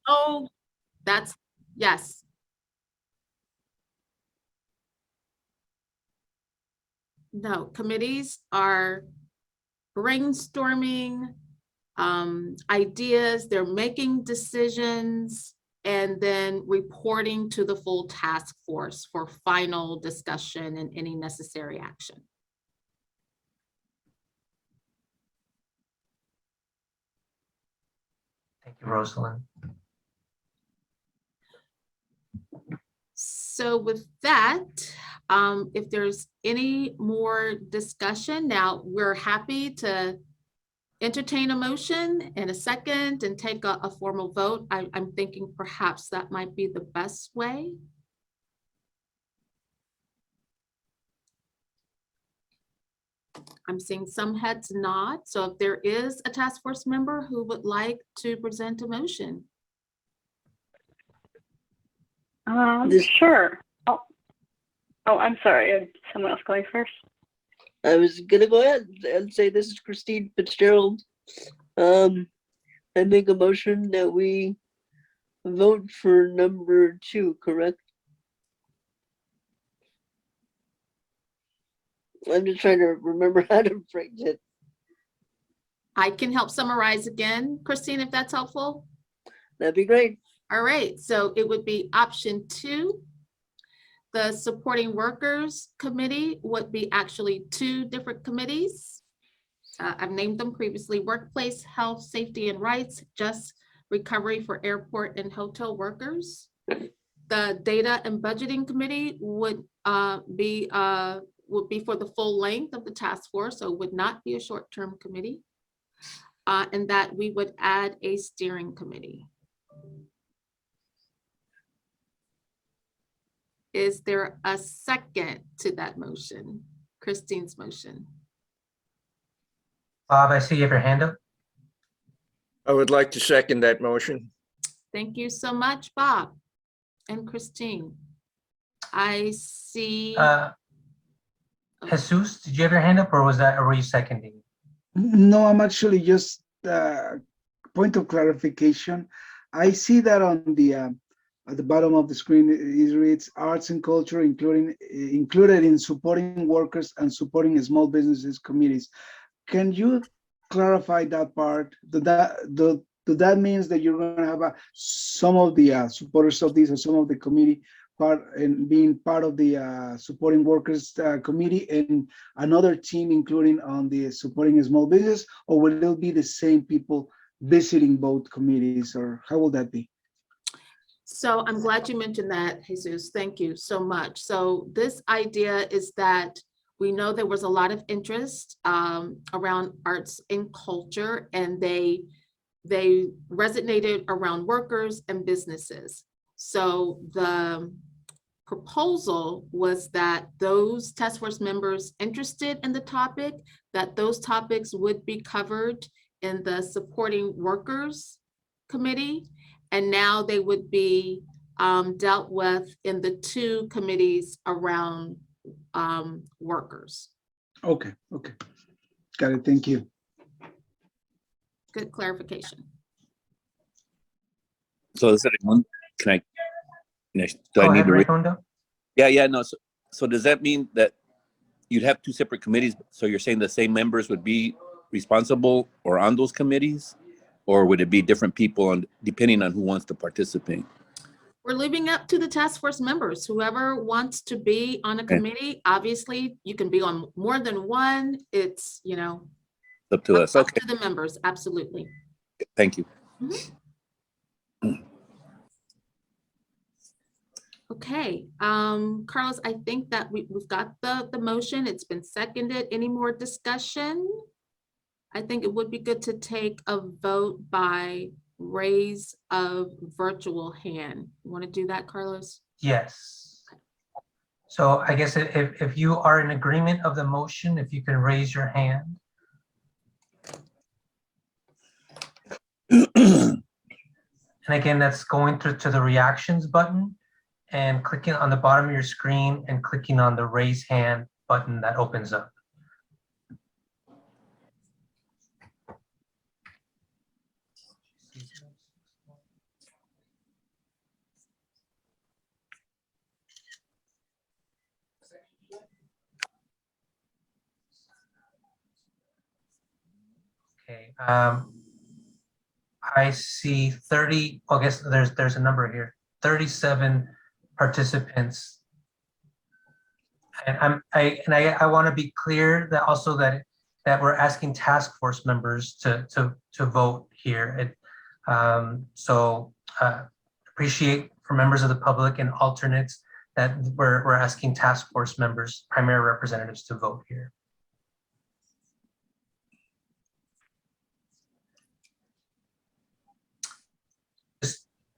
Oh, yes. No, committees are brainstorming ideas, they're making decisions, and then reporting to the full task force for final discussion and any necessary action. Thank you, Rosalind. So with that, if there's any more discussion, now we're happy to entertain a motion in a second and take a formal vote. I'm thinking perhaps that might be the best way. I'm seeing some heads nod. So if there is a task force member who would like to present a motion. Sure. Oh, I'm sorry. Someone else going first. I was gonna go ahead and say, this is Christine Fitzgerald. I make a motion that we vote for number 2, correct? I'm just trying to remember how to phrase it. I can help summarize again, Christine, if that's helpful. That'd be great. All right, so it would be option 2. The Supporting Workers Committee would be actually 2 different committees. I've named them previously: Workplace Health, Safety and Rights, Just Recovery for Airport and Hotel Workers. The Data and Budgeting Committee would be for the full length of the task force, so would not be a short-term committee. And that we would add a steering committee. Is there a second to that motion? Christine's motion. Bob, I see you have your hand up. I would like to second that motion. Thank you so much, Bob and Christine. I see. Jesus, did you have your hand up, or were you seconding? No, I'm actually just point of clarification. I see that on the at the bottom of the screen it reads arts and culture, included in supporting workers and supporting small businesses committees. Can you clarify that part? That means that you're going to have some of the supporters of this, or some of the committee part, and being part of the supporting workers committee, and another team including on the supporting small business, or will it be the same people visiting both committees, or how will that be? So I'm glad you mentioned that, Jesus. Thank you so much. So this idea is that we know there was a lot of interest around arts and culture, and they resonated around workers and businesses. So the proposal was that those task force members interested in the topic, that those topics would be covered in the supporting workers committee, and now they would be dealt with in the 2 committees around workers. Okay, got it. Thank you. Good clarification. So is that one? Can I? Do Go I need ahead, to read? Raymundo. Yeah. No. So does that mean that you'd have 2 separate committees? So you're saying the same members would be responsible or on those committees, or would it be different people on depending on who wants to participate? We're leaving up to the task force members. Whoever wants to be on a committee, obviously you can be on more than one. It's, Up to us. Okay. to the members, absolutely. Thank you. Okay, Carlos, I think that we've got the motion. It's been seconded. Any more discussion? I think it would be good to take a vote by raise of virtual hand. You want to do that, Carlos? Yes. So I guess if you are in agreement of the motion, if you can raise your hand. And again, that's going to the reactions button and clicking on the bottom of your screen and clicking on the raise hand button that opens up. Okay, I see 30, I guess there's a number here, 37 participants. And I want to be clear that also that we're asking task force members to vote here. Appreciate for members of the public and alternates that we're asking task force members, primary representatives, to vote here.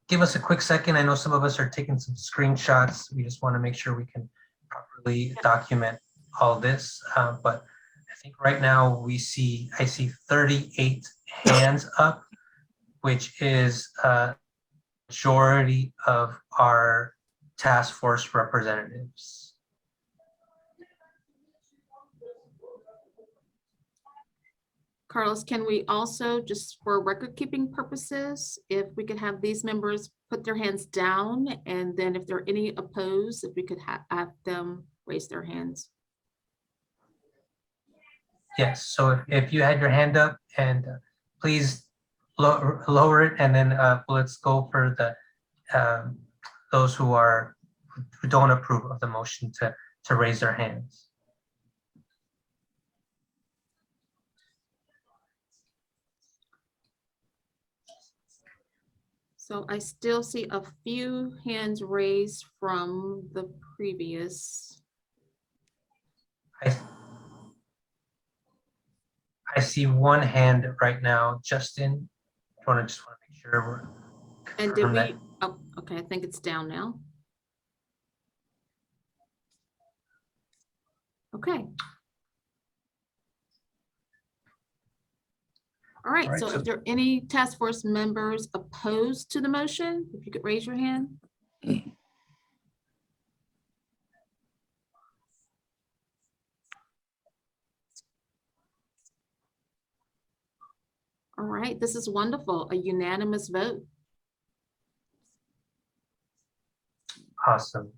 Give us a quick second. I know some of us are taking some screenshots. We just want to make sure we can properly document all this. But I think right now I see 38 hands up, which is a majority of our task force representatives. Carlos, can we also, just for record keeping purposes, if we could have these members put their hands down, and then if there are any opposed, if we could have them raise their hands. Yes, so if you had your hand up, and please lower it, and then let's go for the those who don't approve of the motion to raise their hands. So I still see a few hands raised from the previous. I see one hand right now, Justin. Just want to make sure we're. And did we, oh, okay, I think it's down now. Okay. All right, so if there are any task force members opposed to the motion, if you could raise your hand. All right, this is wonderful, a unanimous vote. Awesome.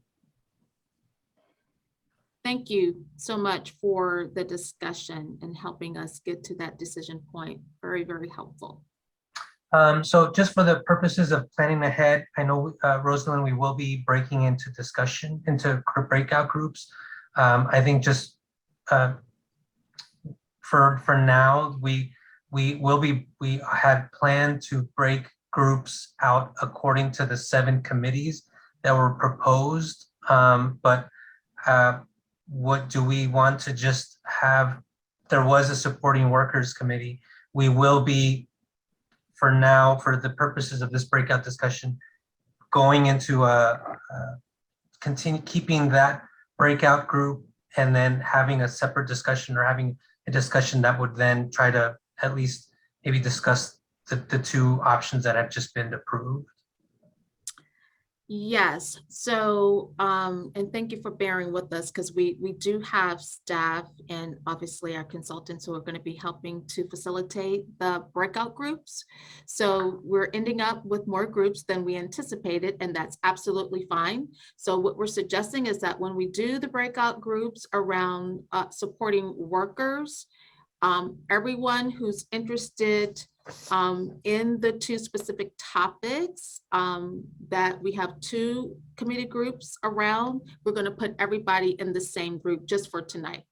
Thank you so much for the discussion and helping us get to that decision point. Very, very helpful. So just for the purposes of planning ahead, I know, Rosalind, we will be breaking into discussion, into breakout groups. I think just for now, we had planned to break groups out according to the 7 committees that were proposed. But what do we want to just have? There was a supporting workers committee. We will be, for now, for the purposes of this breakout discussion, going into keeping that breakout group, and then having a separate discussion, or having a discussion that would then try to at least maybe discuss the 2 options that have just been approved. Yes, so, and thank you for bearing with us, because we do have staff and obviously our consultants who are going to be helping to facilitate the breakout groups. So we're ending up with more groups than we anticipated, and that's absolutely fine. So what we're suggesting is that when we do the breakout groups around supporting workers, everyone who's interested in the 2 specific topics that we have 2 committee groups around, we're going to put everybody in the same group just for tonight.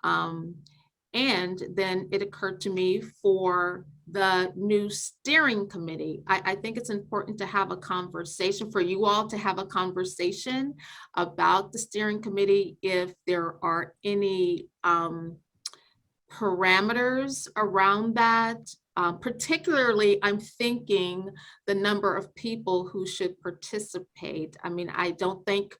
And then it occurred to me, for the new steering committee, I think it's important to have a conversation, for you all to have a conversation about the steering committee, if there are any parameters around that. Particularly, I'm thinking the number of people who should participate. I mean, I don't think,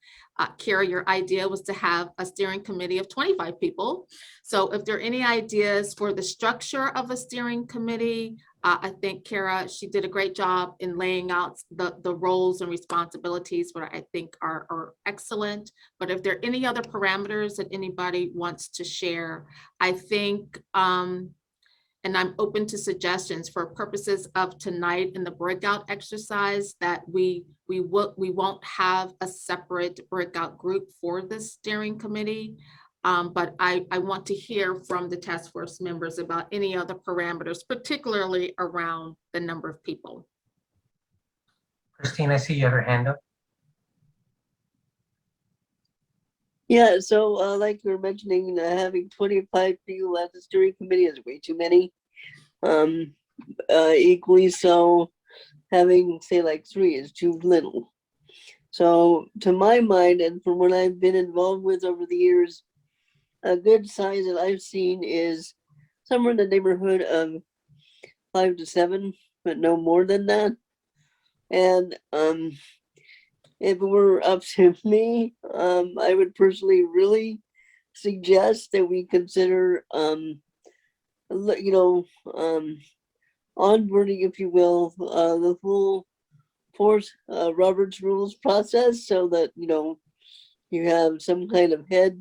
Kara, your idea was to have a steering committee of 25 people. So if there are any ideas for the structure of a steering committee, I think Kara, she did a great job in laying out the roles and responsibilities, what I think are excellent. But if there are any other parameters that anybody wants to share, I think, and I'm open to suggestions for purposes of tonight in the breakout exercise, that we won't have a separate breakout group for the steering committee. But I want to hear from the task force members about any other parameters, particularly around the number of people. Christine, I see you have your hand up. Yeah, so like you were mentioning, having 25 people at the steering committee is way too many. Equally so, having say like 3 is too little. So to my mind, and from what I've been involved with over the years, a good size that I've seen is somewhere in the neighborhood of 5 to 7, but no more than that. And if it were up to me, I would personally really suggest that we consider, onboarding, if you will, the full force Robert's rules process, so that, you have some kind of head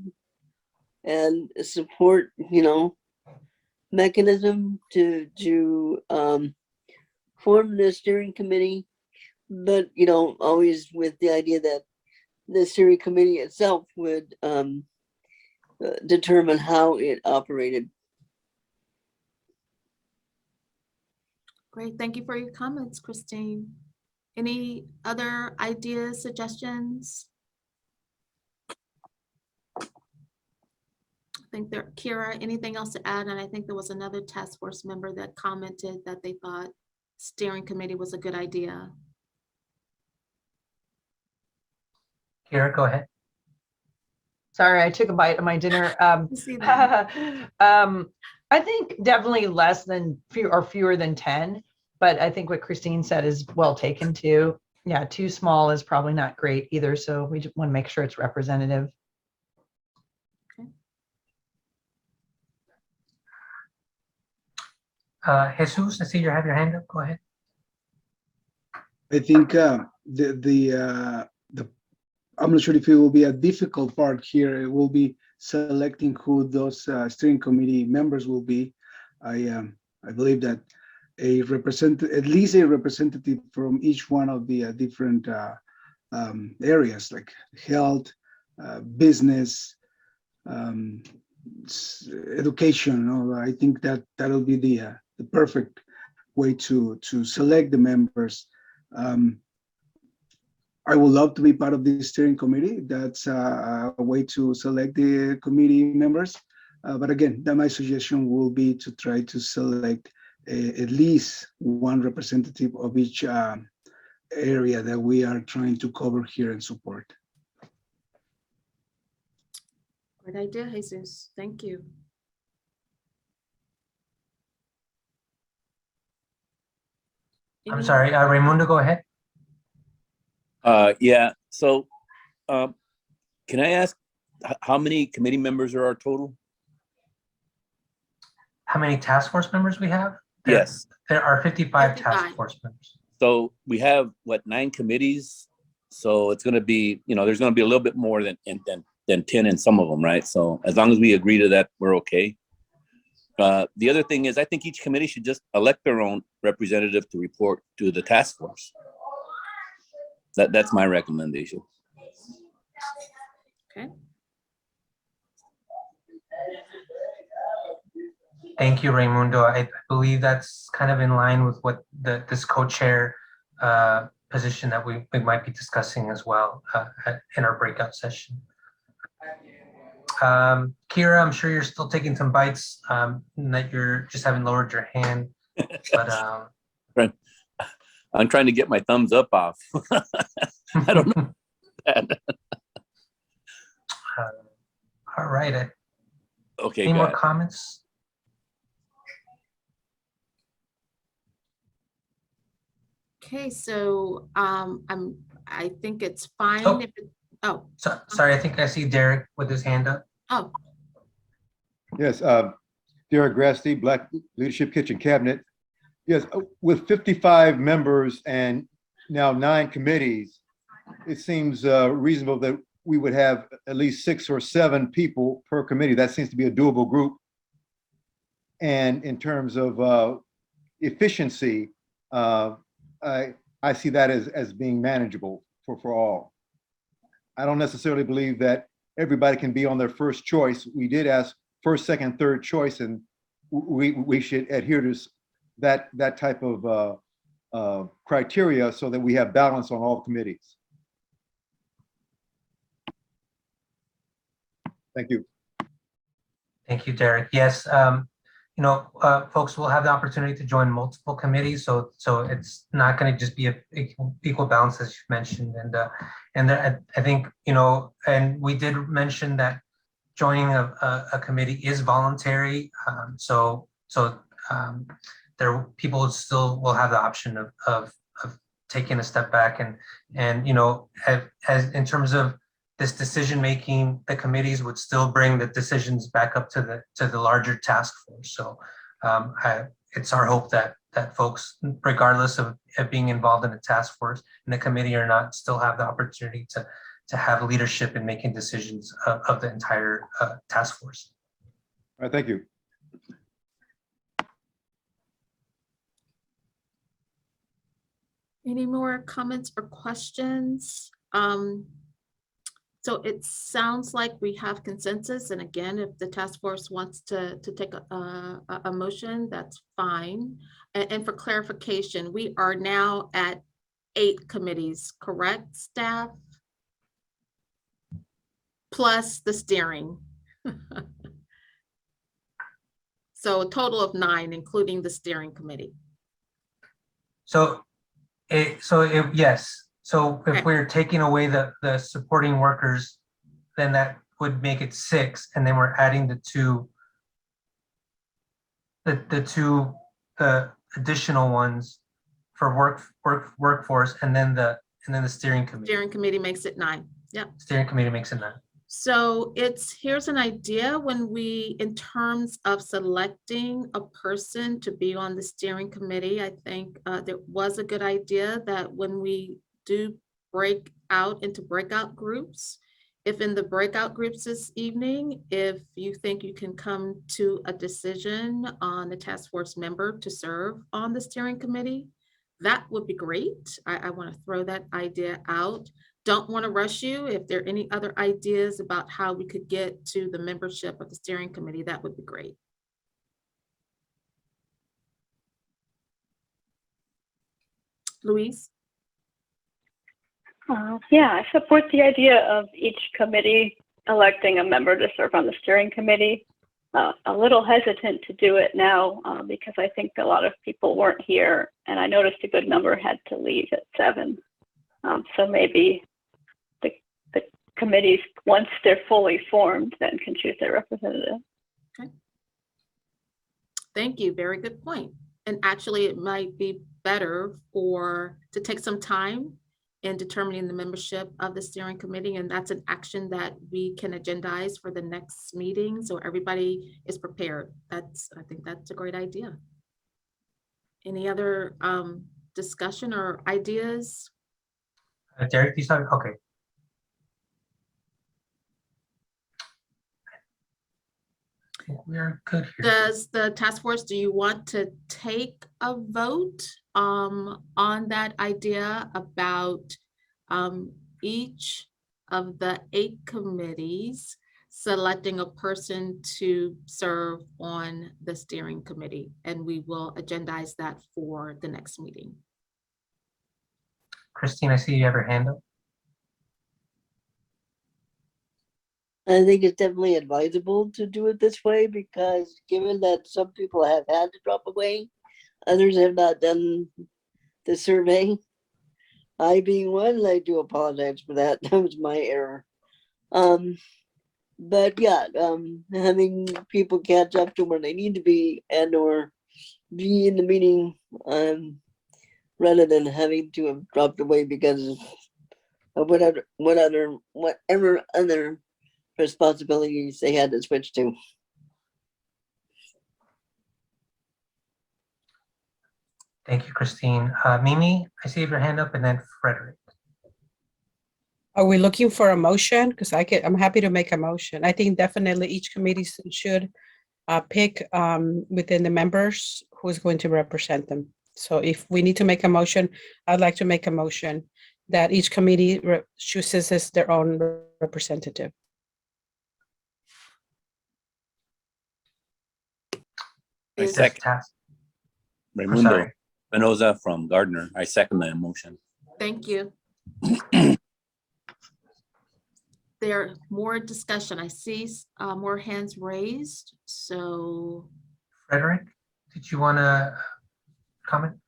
and support, mechanism to form the steering committee. But, always with the idea that the steering committee itself would determine how it operated. Great, thank you for your comments, Christine. Any other ideas, suggestions? I think there, Kira, anything else to add? And I think there was another task force member that commented that they thought steering committee was a good idea. Kira, go ahead. Sorry, I took a bite of my dinner. You see that? I think definitely less than fewer than 10, but I think what Christine said is well taken too. Yeah, too small is probably not great either. So we just want to make sure it's representative. Jesus, I see you have your hand up. Go ahead. I think I'm not sure if it will be a difficult part here. It will be selecting who those steering committee members will be. I believe that at least a representative from each one of the different areas like health, business, education. I think that that'll be the perfect way to select the members. I would love to be part of the steering committee. That's a way to select the committee members. But again, that my suggestion will be to try to select at least one representative of each area that we are trying to cover here and support. Great idea, Jesus. Thank you. I'm sorry, Raymundo, go ahead. Yeah, so can I ask how many committee members are our total? How many task force members we have? Yes. There are 55 task force members. So we have, what, 9 committees? So it's going to be, there's going to be a little bit more than 10 in some of them, right? So as long as we agree to that, we're okay. The other thing is, I think each committee should just elect their own representative to report to the task force. That's my recommendation. Okay. Thank you, Raymundo. I believe that's kind of in line with what this co-chair position that we might be discussing as well in our breakout session. Kira, I'm sure you're still taking some bites, and that you're just haven't lowered your hand. But I'm trying to get my thumbs up off. I don't know. All right. Okay. Any more comments? Okay, so I think it's fine if it, Sorry, I think I see Derek with his hand up. Oh. Yes, Derek Grasty, Black Leadership Kitchen Cabinet. Yes, with 55 members and now 9 committees, it seems reasonable that we would have at least 6 or 7 people per committee. That seems to be a doable group. And in terms of efficiency, I see that as being manageable for all. I don't necessarily believe that everybody can be on their first choice. We did ask first, second, third choice, and we should adhere to that type of criteria so that we have balance on all committees. Thank you. Thank you, Derek. Yes, folks will have the opportunity to join multiple committees, so it's not going to just be a equal balance, as you mentioned. And I think, and we did mention that joining a committee is voluntary. There people still will have the option of taking a step back and as in terms of this decision making, the committees would still bring the decisions back up to the larger task force. So it's our hope that folks, regardless of being involved in a task force in a committee or not, still have the opportunity to have leadership in making decisions of the entire task force. All right, thank you. Any more comments or questions? So it sounds like we have consensus. And again, if the task force wants to take a motion, that's fine. And for clarification, we are now at 8 committees, correct, staff? Plus the steering. So a total of 9, including the steering committee. Yes. So if Okay. we're taking away the supporting workers, then that would make it 6, and then we're adding the two additional ones for workforce, and then the steering committee. Steering committee makes it 9. Yep. Steering committee makes it 9. So here's an idea when we, in terms of selecting a person to be on the steering committee, I think there was a good idea that when we do break out into breakout groups, if in the breakout groups this evening, if you think you can come to a decision on the task force member to serve on the steering committee, that would be great. I want to throw that idea out. Don't want to rush you. If there are any other ideas about how we could get to the membership of the steering committee, that would be great. Louise? Yeah, I support the idea of each committee electing a member to serve on the steering committee. A little hesitant to do it now because I think a lot of people weren't here, and I noticed a good number had to leave at 7. So maybe the committees, once they're fully formed, then can choose their representative. Okay. Thank you. Very good point. And actually, it might be better to take some time in determining the membership of the steering committee, and that's an action that we can agendize for the next meeting, so everybody is prepared. I think that's a great idea. Any other discussion or ideas? Derek, you started? Okay. I think we're good here. Does the task force, do you want to take a vote on that idea about each of the 8 committees selecting a person to serve on the steering committee? And we will agendize that for the next meeting. Christine, I see you have your hand up. I think it's definitely advisable to do it this way because given that some people have had to drop away, others have not done the survey. I being one, I do apologize for that. That was my error. But yeah, having people catch up to where they need to be and or be in the meeting rather than having to have dropped away because of whatever other responsibilities they had to switch to. Thank you, Christine. Mimi, I see you have your hand up, and then Frederick. Are we looking for a motion? Because I'm happy to make a motion. I think definitely each committee should pick within the members who is going to represent them. So if we need to make a motion, I'd like to make a motion that each committee chooses as their own representative. I second. Raymundo Espinoza from Gardner. I second the motion. Thank you. There more discussion. I see more hands raised. So Frederick, did you want to comment?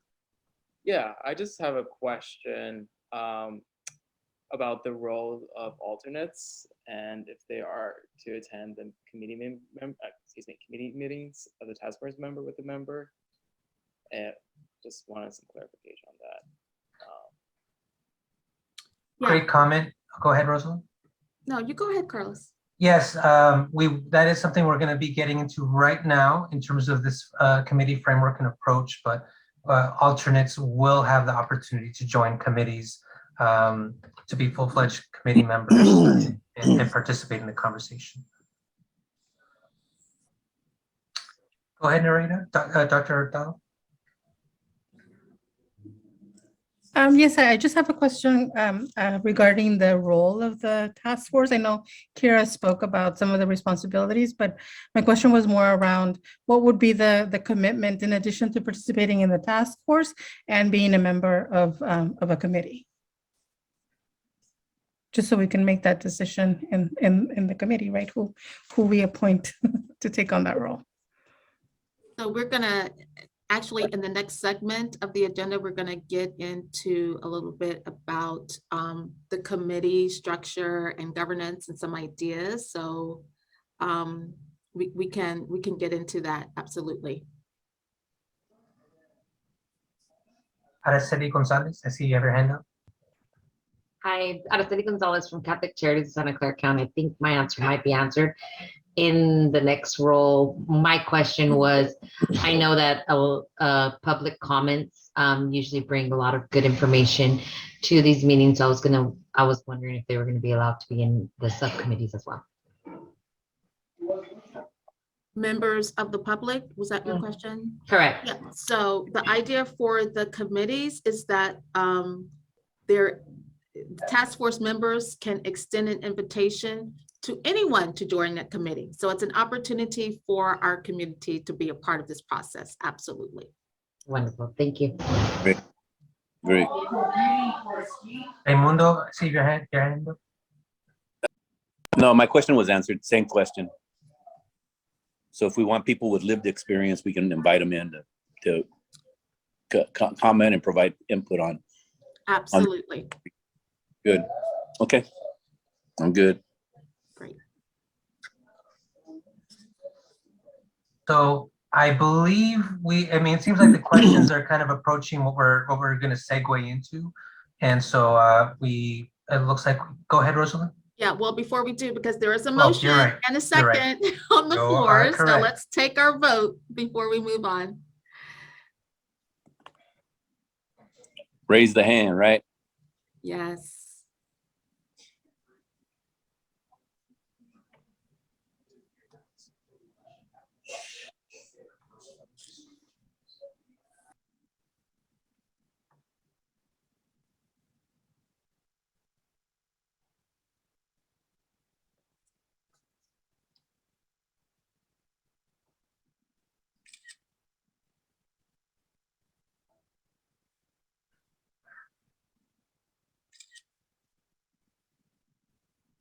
Yeah, I just have a question about the role of alternates and if they are to attend the committee committee meetings of the task force member with the member. And just wanted some clarification on that. Great comment. Go ahead, Rosalind. no, you go ahead, Carlos. Yes, that is something we're going to be getting into right now in terms of this committee framework and approach, but alternates will have the opportunity to join committees, to be full-fledged committee members and participate in the conversation. Go ahead, narrator, Dr. Dahl. Yes, I just have a question regarding the role of the task force. I know Kira spoke about some of the responsibilities, but my question was more around what would be the commitment in addition to participating in the task force and being a member of a committee? Just so we can make that decision in the committee, right? Who we appoint to take on that role. So we're gonna, actually, in the next segment of the agenda, we're gonna get into a little bit about the committee structure and governance and some ideas. So we can get into that, absolutely. Araceli Gonzalez, I see you have your hand up. Hi, Araceli Gonzalez from Catholic Charities of Santa Clara County. I think my answer might be answered in the next role. My question was, I know that public comments usually bring a lot of good information to these meetings. I was wondering if they were going to be allowed to be in the subcommittees as well. Members of the public, was that your question? Correct. Yeah, so the idea for the committees is that their task force members can extend an invitation to anyone to join that committee. So it's an opportunity for our community to be a part of this process. Absolutely. Wonderful. Thank you. Great. Great. Raymundo, I see your hand up. No, my question was answered. Same question. So if we want people with lived experience, we can invite them in to comment and provide input on. Absolutely. Good. Okay. I'm good. Great. So I believe it seems like the questions are kind of approaching what we're going to segue into. And so it looks like, go ahead, Rosalind. Yeah, well, before we do, because there is a Oh, motion you're right. and a You're right. second on the You floor. are So correct. let's take our vote before we move on. Raise the hand, right? Yes.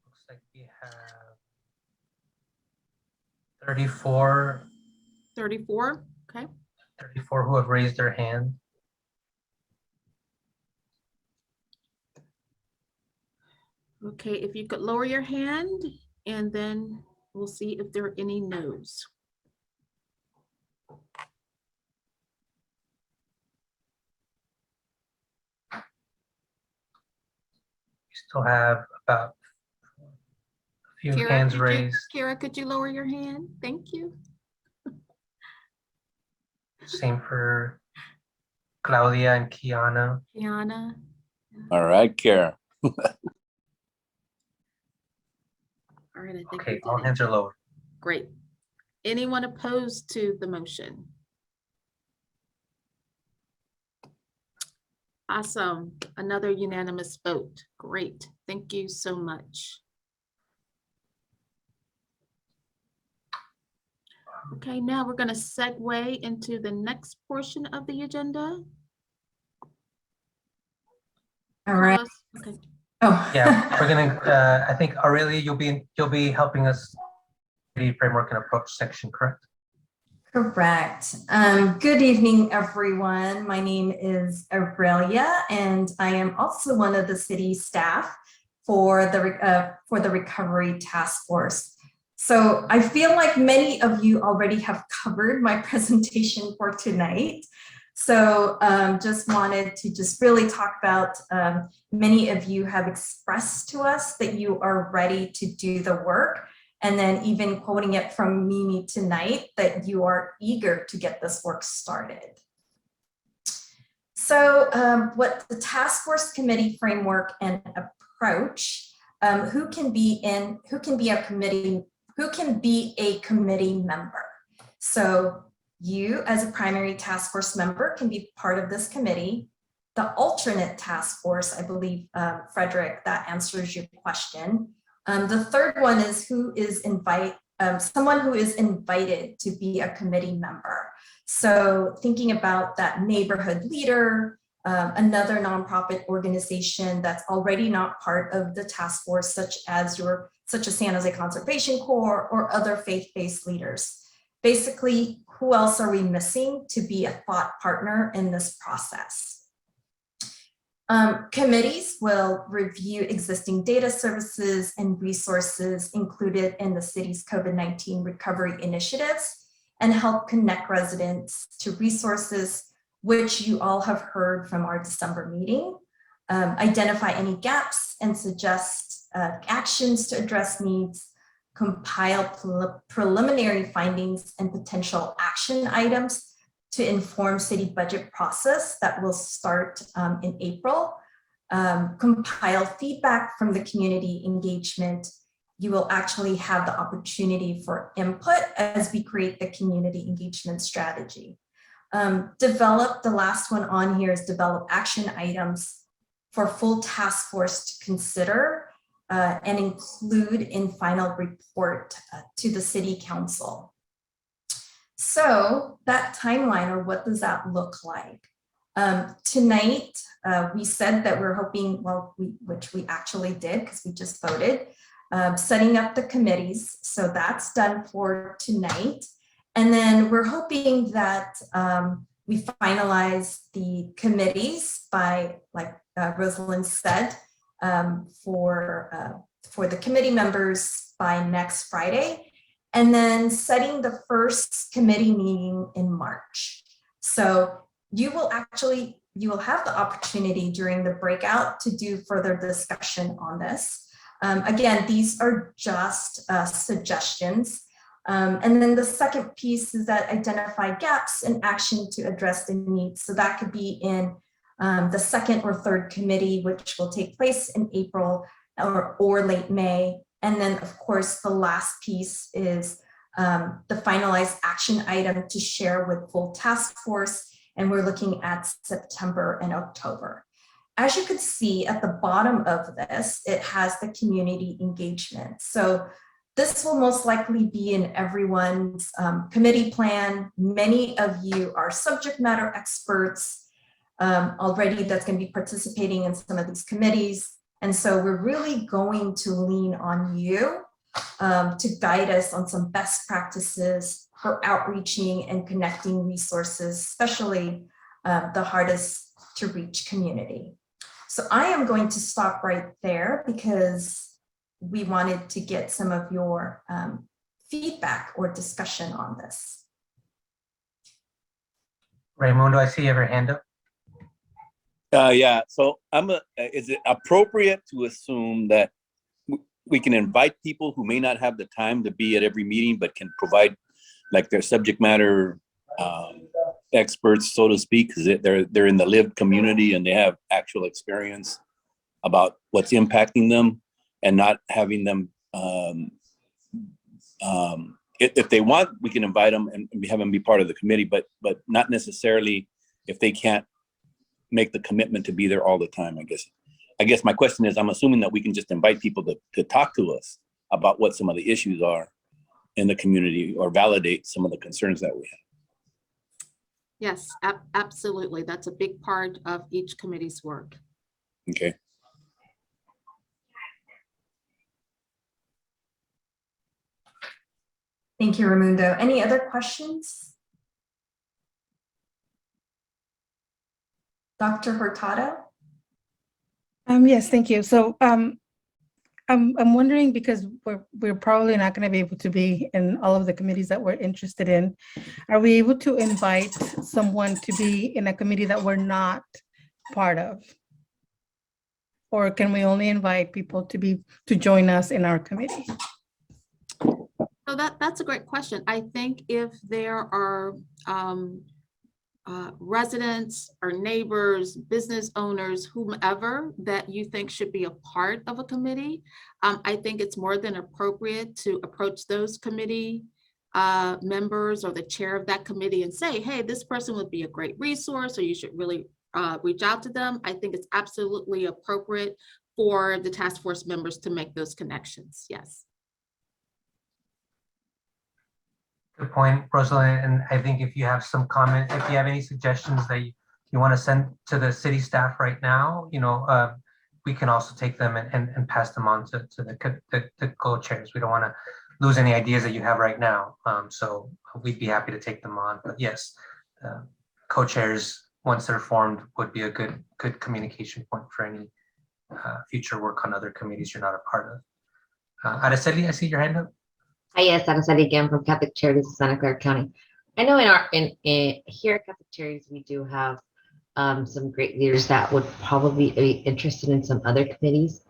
Looks like we have 34 okay. 34 who have raised their hand. Okay, if you could lower your hand and then we'll see if there are any no's. We still have about a few hands raised. Kira, could you lower your hand? Thank you. Same for Claudia and Kiana. Kiana. All right, Kara. All right, I think Okay, all hands are lowered. Great. Anyone opposed to the motion? Awesome. Another unanimous vote. Great. Thank you so much. Okay, now we're going to segue into the next portion of the agenda. All right. Okay. Oh. Yeah, we're gonna. I think Aurelia, you'll be helping us the framework and approach section, correct? Correct. Good evening, everyone. My name is Aurelia, and I am also one of the city staff for the Recovery Task Force. So I feel like many of you already have covered my presentation for tonight. So just wanted to really talk about, many of you have expressed to us that you are ready to do the work. And then even quoting it from Mimi tonight, that you are eager to get this work started. So what the task force committee framework and approach, who can be a committee member? So you as a primary task force member can be part of this committee. The alternate task force, I believe, Frederick, that answers your question. The third one is someone who is invited to be a committee member. So thinking about that neighborhood leader, another nonprofit organization that's already not part of the task force, such as San Jose Conservation Corps or other faith-based leaders. Basically, who else are we missing to be a thought partner in this process? Committees will review existing data services and resources included in the city's COVID-19 recovery initiatives and help connect residents to resources which you all have heard from our December meeting, identify any gaps and suggest actions to address needs, compile preliminary findings and potential action items to inform city budget process that will start in April, compile feedback from the community engagement. You will actually have the opportunity for input as we create the community engagement strategy. The last one on here is develop action items for full task force to consider and include in final report to the city council. So that timeline, or what does that look like? Tonight, we said that we're hoping, which we actually did because we just voted, setting up the committees. So that's done for tonight. And then we're hoping that we finalize the committees by, like Rosalind said, for the committee members by next Friday. And then setting the first committee meeting in March. So you will have the opportunity during the breakout to do further discussion on this. Again, these are just suggestions. And then the second piece is that identify gaps in action to address the needs. So that could be in the second or third committee, which will take place in April or late May. And then, of course, the last piece is the finalized action item to share with full task force. And we're looking at September and October. As you could see at the bottom of this, it has the community engagement. So this will most likely be in everyone's committee plan. Many of you are subject matter experts already that's going to be participating in some of these committees. And so we're really going to lean on you to guide us on some best practices for outreaching and connecting resources, especially the hardest to reach community. So I am going to stop right there because we wanted to get some of your feedback or discussion on this. Raymundo, I see you have your hand up. Yeah, so is it appropriate to assume that we can invite people who may not have the time to be at every meeting, but can provide like their subject matter experts, so to speak, because they're in the lived community and they have actual experience about what's impacting them, and not having them, if they want, we can invite them and have them be part of the committee, but not necessarily if they can't make the commitment to be there all the time, I guess. I guess my question is, I'm assuming that we can just invite people to talk to us about what some of the issues are in the community or validate some of the concerns that we have. Yes, absolutely. That's a big part of each committee's work. Okay. Thank you, Raymundo. Any other questions? Dr. Hurtado? Yes, thank you. So I'm wondering, because we're probably not going to be able to be in all of the committees that we're interested in. Are we able to invite someone to be in a committee that we're not part of? Or can we only invite people to join us in our committee? So that's a great question. I think if there are residents or neighbors, business owners, whomever that you think should be a part of a committee, I think it's more than appropriate to approach those committee members or the chair of that committee and say, hey, this person would be a great resource, or you should really reach out to them, I think it's absolutely appropriate for the task force members to make those connections. Yes. Good point, Rosalind. And I think if you have some comment, if you have any suggestions that you want to send to the city staff right now, we can also take them and pass them on to the co-chairs. We don't want to lose any ideas that you have right now. So we'd be happy to take them on. But yes, co-chairs, once they're formed, would be a good communication point for any future work on other committees you're not a part of. Araceli, I see your hand up. Hi, yes, Araceli again from Catholic Charities of Santa Clara County. I know in here at Catholic Charities, we do have some great leaders that would probably be interested in some other committees.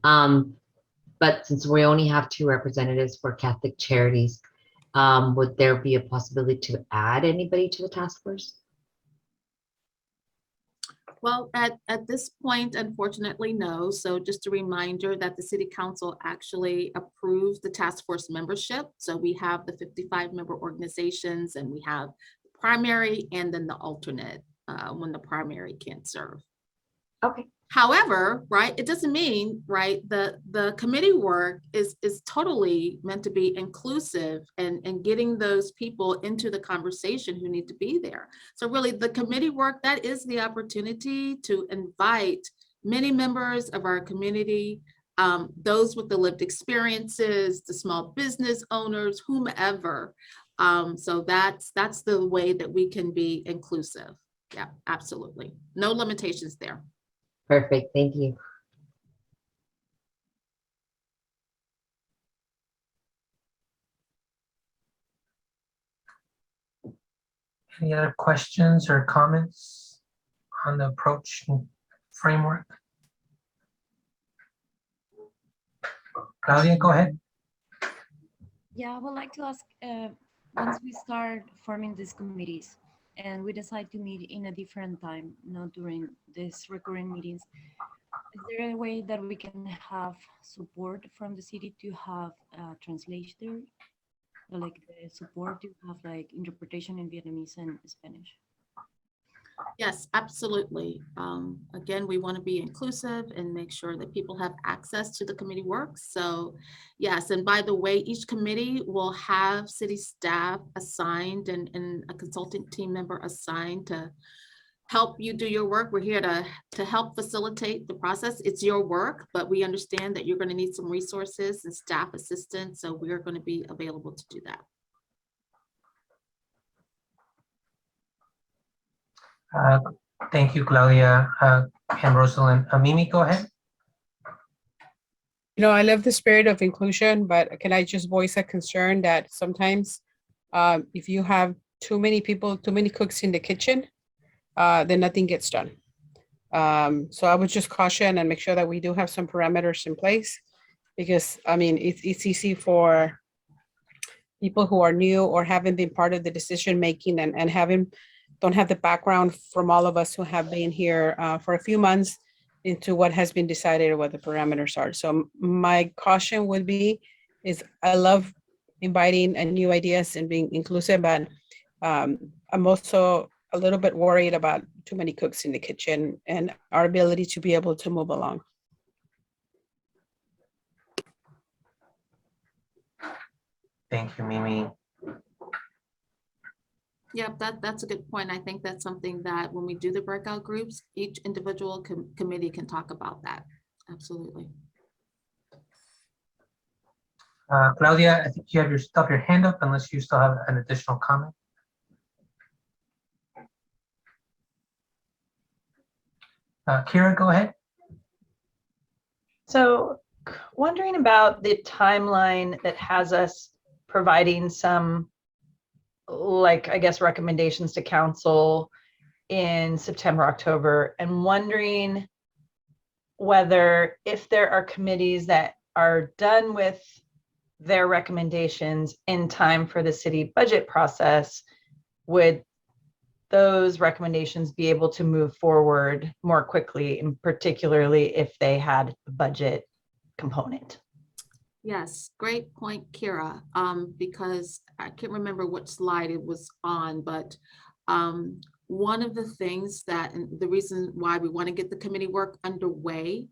But since we only have 2 representatives for Catholic Charities, would there be a possibility to add anybody to the task force? Well, at this point, unfortunately, no. So just a reminder that the city council actually approved the task force membership. So we have the 55 member organizations, and we have the primary and then the alternate when the primary can't serve. Okay. However, right, it doesn't mean, right, the committee work is totally meant to be inclusive and getting those people into the conversation who need to be there. So really the committee work, that is the opportunity to invite many members of our community, those with the lived experiences, the small business owners, whomever. So that's the way that we can be inclusive. Yeah, absolutely. No limitations there. Perfect, thank you. Any other questions or comments on the approach and framework? Claudia, go ahead. Yeah, I would like to ask, once we start forming these committees and we decide to meet in a different time, not during these recurring meetings, is there a way that we can have support from the city to have a translator, like the support to have like interpretation in Vietnamese and Spanish? Yes, absolutely. Again, we want to be inclusive and make sure that people have access to the committee work. So yes, and by the way, each committee will have city staff assigned and a consultant team member assigned to help you do your work. We're here to help facilitate the process. It's your work, but we understand that you're going to need some resources and staff assistance. So we're going to be available to do that. Thank you, Claudia and Rosalind. Mimi, go ahead. I love the spirit of inclusion, but can I just voice a concern that sometimes if you have too many people, too many cooks in the kitchen, then nothing gets done. So I would just caution and make sure that we do have some parameters in place, because I mean, it's easy for people who are new or haven't been part of the decision making and don't have the background from all of us who have been here for a few months into what has been decided or what the parameters are. So my caution would be I love inviting new ideas and being inclusive, but I'm also a little bit worried about too many cooks in the kitchen and our ability to be able to move along. Thank you, Mimi. Yeah, that's a good point. I think that's something that when we do the breakout groups, each individual committee can talk about that. Absolutely. Claudia, I think you have your hand up unless you still have an additional comment. Kira, go ahead. So wondering about the timeline that has us providing some, like, I guess, recommendations to council in September, October, and wondering whether if there are committees that are done with their recommendations in time for the city budget process, would those recommendations be able to move forward more quickly, and particularly if they had a budget component? Yes, great point, Kira, because I can't remember which slide it was on, but one of the things that, and the reason why we want to get the committee work underway,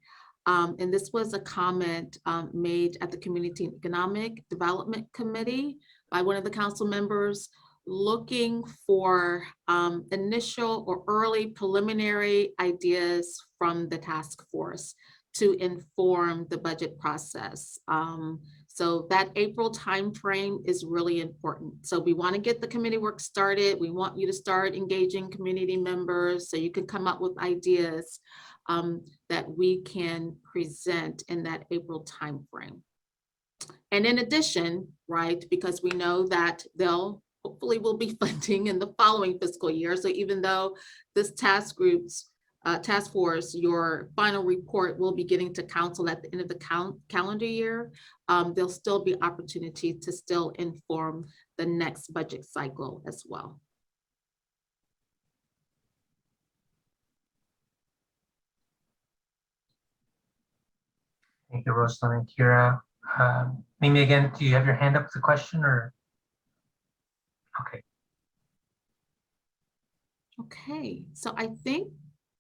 and this was a comment made at the Community Economic Development Committee by one of the council members, looking for initial or early preliminary ideas from the task force to inform the budget process. So that April timeframe is really important. So we want to get the committee work started. We want you to start engaging community members so you can come up with ideas that we can present in that April timeframe. And in addition, right, because we know that they'll hopefully will be funding in the following fiscal year. So even though this task force, your final report will be getting to council at the end of the calendar year, there'll still be opportunity to still inform the next budget cycle as well. Thank you, Rosalind and Kira. Mimi, again, do you have your hand up with the question or? Okay. Okay, so I think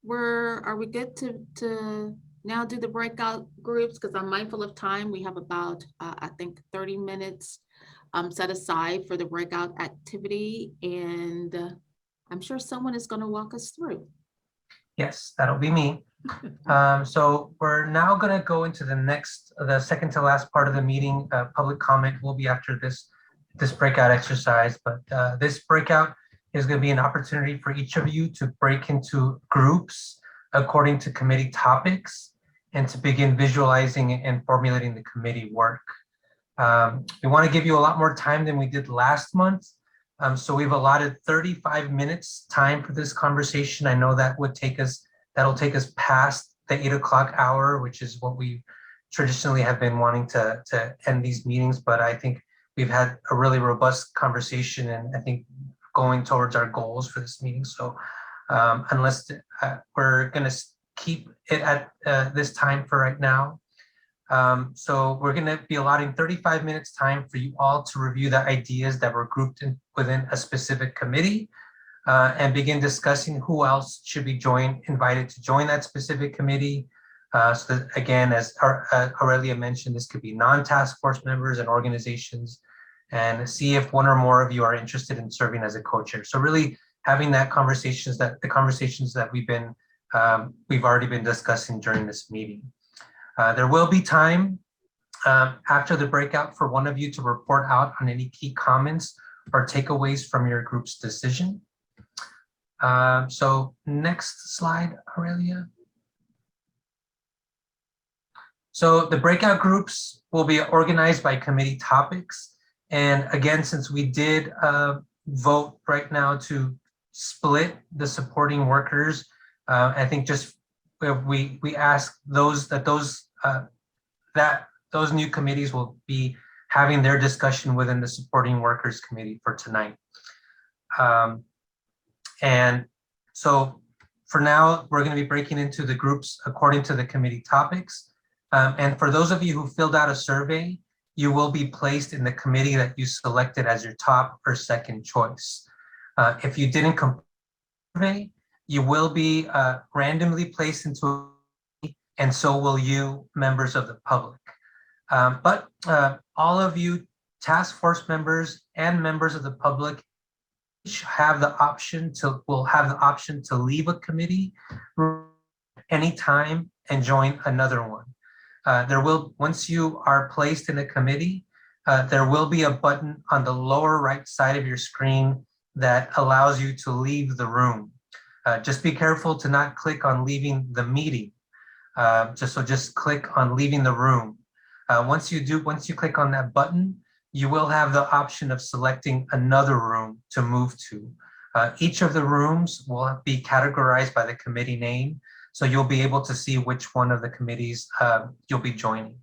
are we good to now do the breakout groups? Because I'm mindful of time. We have about, I think 30 minutes set aside for the breakout activity. And I'm sure someone is going to walk us through. Yes, that'll be me. So we're now going to go into the second to last part of the meeting. Public comment will be after this breakout exercise, but this breakout is going to be an opportunity for each of you to break into groups according to committee topics and to begin visualizing and formulating the committee work. We want to give you a lot more time than we did last month. So we've allotted 35 minutes time for this conversation. I know that'll take us past the 8 o'clock hour, which is what we traditionally have been wanting to end these meetings. But I think we've had a really robust conversation and I think going towards our goals for this meeting. So unless we're going to keep it at this time for right now. So we're going to be allotting 35 minutes time for you all to review the ideas that were grouped within a specific committee and begin discussing who else should be invited to join that specific committee. So that, again, as Aurelia mentioned, this could be non-task force members and organizations, and see if one or more of you are interested in serving as a co-chair. So really having the conversations that we've already been discussing during this meeting. There will be time after the breakout for one of you to report out on any key comments or takeaways from your group's decision. So next slide, Aurelia. So the breakout groups will be organized by committee topics. And again, since we did vote right now to split the supporting workers, I think just we ask that those new committees will be having their discussion within the supporting workers committee for tonight. And so for now, we're going to be breaking into the groups according to the committee topics. And for those of you who filled out a survey, you will be placed in the committee that you selected as your top or second choice. If you didn't complete the survey, you will be randomly placed into a committee, and so will you, members of the public. But all of you task force members and members of the public each will have the option to leave a committee anytime and join another one. Once you are placed in a committee, there will be a button on the lower right side of your screen that allows you to leave the room. Just be careful to not click on leaving the meeting. Just click on leaving the room. Once you click on that button, you will have the option of selecting another room to move to. Each of the rooms will be categorized by the committee name, so you'll be able to see which one of the committees you'll be joining.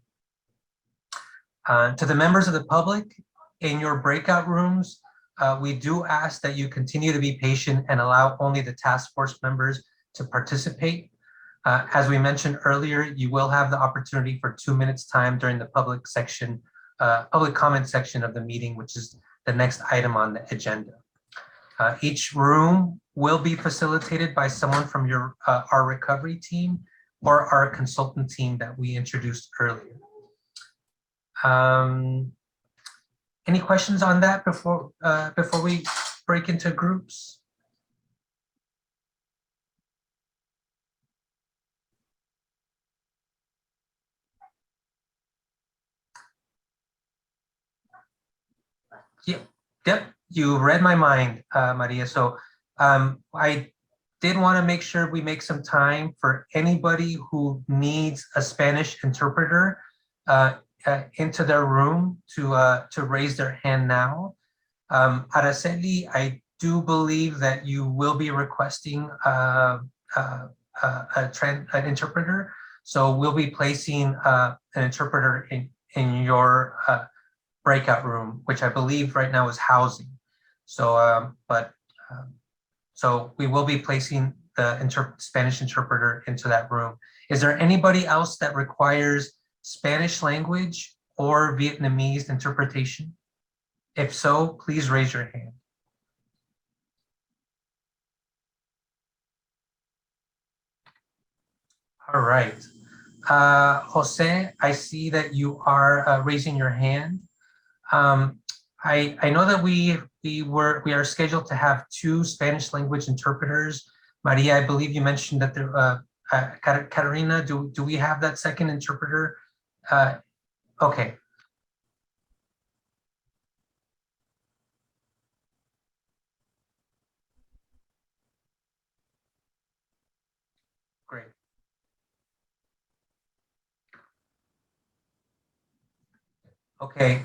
To the members of the public, in your breakout rooms, we do ask that you continue to be patient and allow only the task force members to participate. As we mentioned earlier, you will have the opportunity for 2 minutes time during the public comment section of the meeting, which is the next item on the agenda. Each room will be facilitated by someone from our recovery team or our consultant team that we introduced earlier. Any questions on that before we break into groups? Yep, you read my mind, Maria. So I did want to make sure we make some time for anybody who needs a Spanish interpreter into their room to raise their hand now. Araceli, I do believe that you will be requesting an interpreter. So we'll be placing an interpreter in your breakout room, which I believe right now is housing. So, so we will be placing the Spanish interpreter into that room. Is there anybody else that requires Spanish language or Vietnamese interpretation? If so, please raise your hand. All right. Jose, I see that you are raising your hand. I know that we are scheduled to have 2 Spanish language interpreters. Maria, I believe you mentioned that there, Katarina, do we have that second interpreter? Okay. Great. Okay.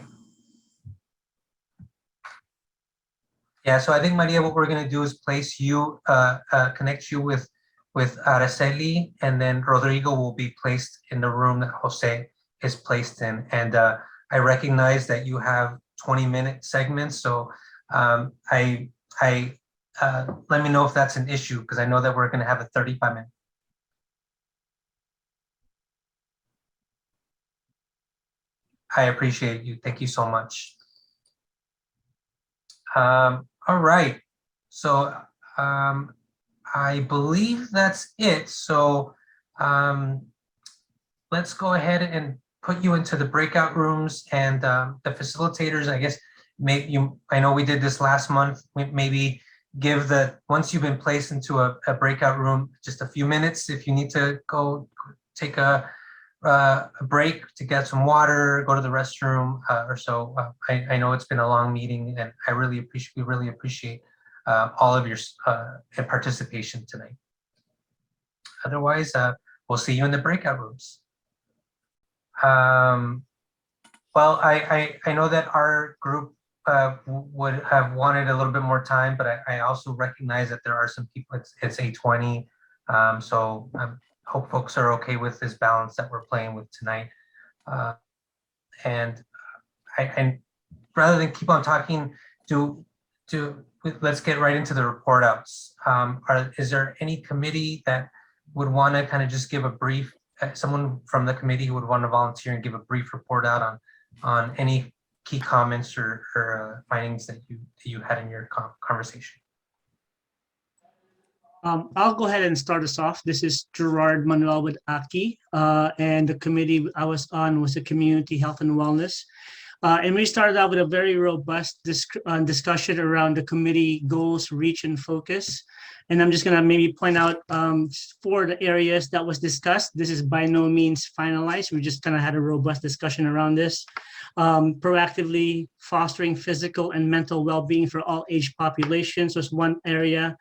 Yeah, so I think, Maria, what we're going to do is place you, connect you with Araceli, and then Rodrigo will be placed in the room that Jose is placed in. And I recognize that you have 20-minute segments, so let me know if that's an issue, because I know that we're going to have a 35-minute. I appreciate you. Thank you so much. All right. So I believe that's it. So let's go ahead and put you into the breakout rooms, and the facilitators, I guess, I know we did this last month, maybe give once you've been placed into a breakout room, just a few minutes if you need to go take a break to get some water, go to the restroom or so. I know it's been a long meeting, and we really appreciate all of your participation tonight. Otherwise, we'll see you in the breakout rooms. Well, I know that our group would have wanted a little bit more time, but I also recognize that there are some people, it's 8:20, so hope folks are okay with this balance that we're playing with tonight. And rather than keep on talking, let's get right into the report outs. Is there any committee that would want to kind of just give a brief, someone from the committee who would want to volunteer and give a brief report out on any key comments or findings that you had in your conversation? I'll go ahead and start us off. This is Gerard Manuel with AKI, and the committee I was on was the Community Health and Wellness. And we started out with a very robust discussion around the committee goals, reach, and focus. And I'm just going to maybe point out 4 of the areas that was discussed. This is by no means finalized. We just kind of had a robust discussion around this. Proactively fostering physical and mental well-being for all age populations was one area.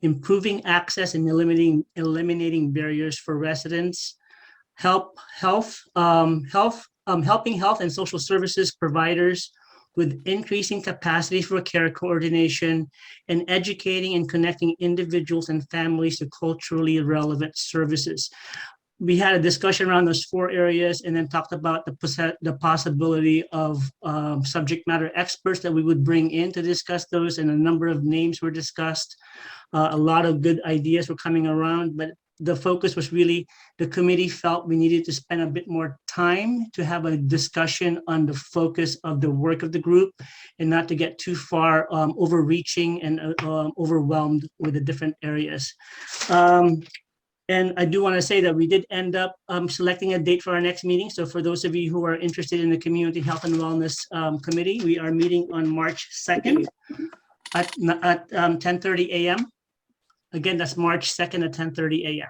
Improving access and eliminating barriers for residents. Helping health and social services providers with increasing capacity for care coordination, and educating and connecting individuals and families to culturally relevant services. We had a discussion around those 4 areas, and then talked about the possibility of subject matter experts that we would bring in to discuss those, and a number of names were discussed. A lot of good ideas were coming around, but the focus was really the committee felt we needed to spend a bit more time to have a discussion on the focus of the work of the group and not to get too far overreaching and overwhelmed with the different areas. And I do want to say that we did end up selecting a date for our next meeting. So for those of you who are interested in the Community Health and Wellness Committee, we are meeting on March 2nd at 10:30 a.m. Again, that's March 2nd at 10:30 a.m.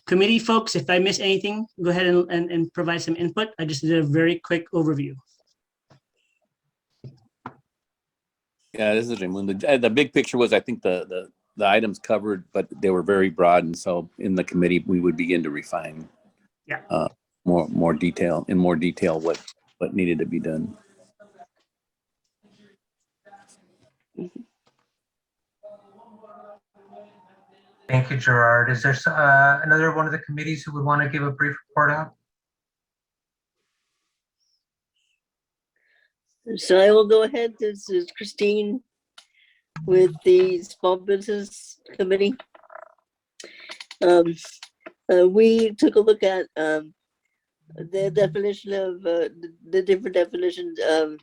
Committee folks, if I miss anything, go ahead and provide some input. I just did a very quick overview. Yeah, this is Raymundo. The big picture was, I think the items covered, but they were very broad. And so in the committee, we would begin to refine more detail what needed to be done. Thank you, Gerard. Is there another one of the committees who would want to give a brief report out? So I will go ahead. This is Christine with the Small Business Committee. We took a look at the definition of the different definitions of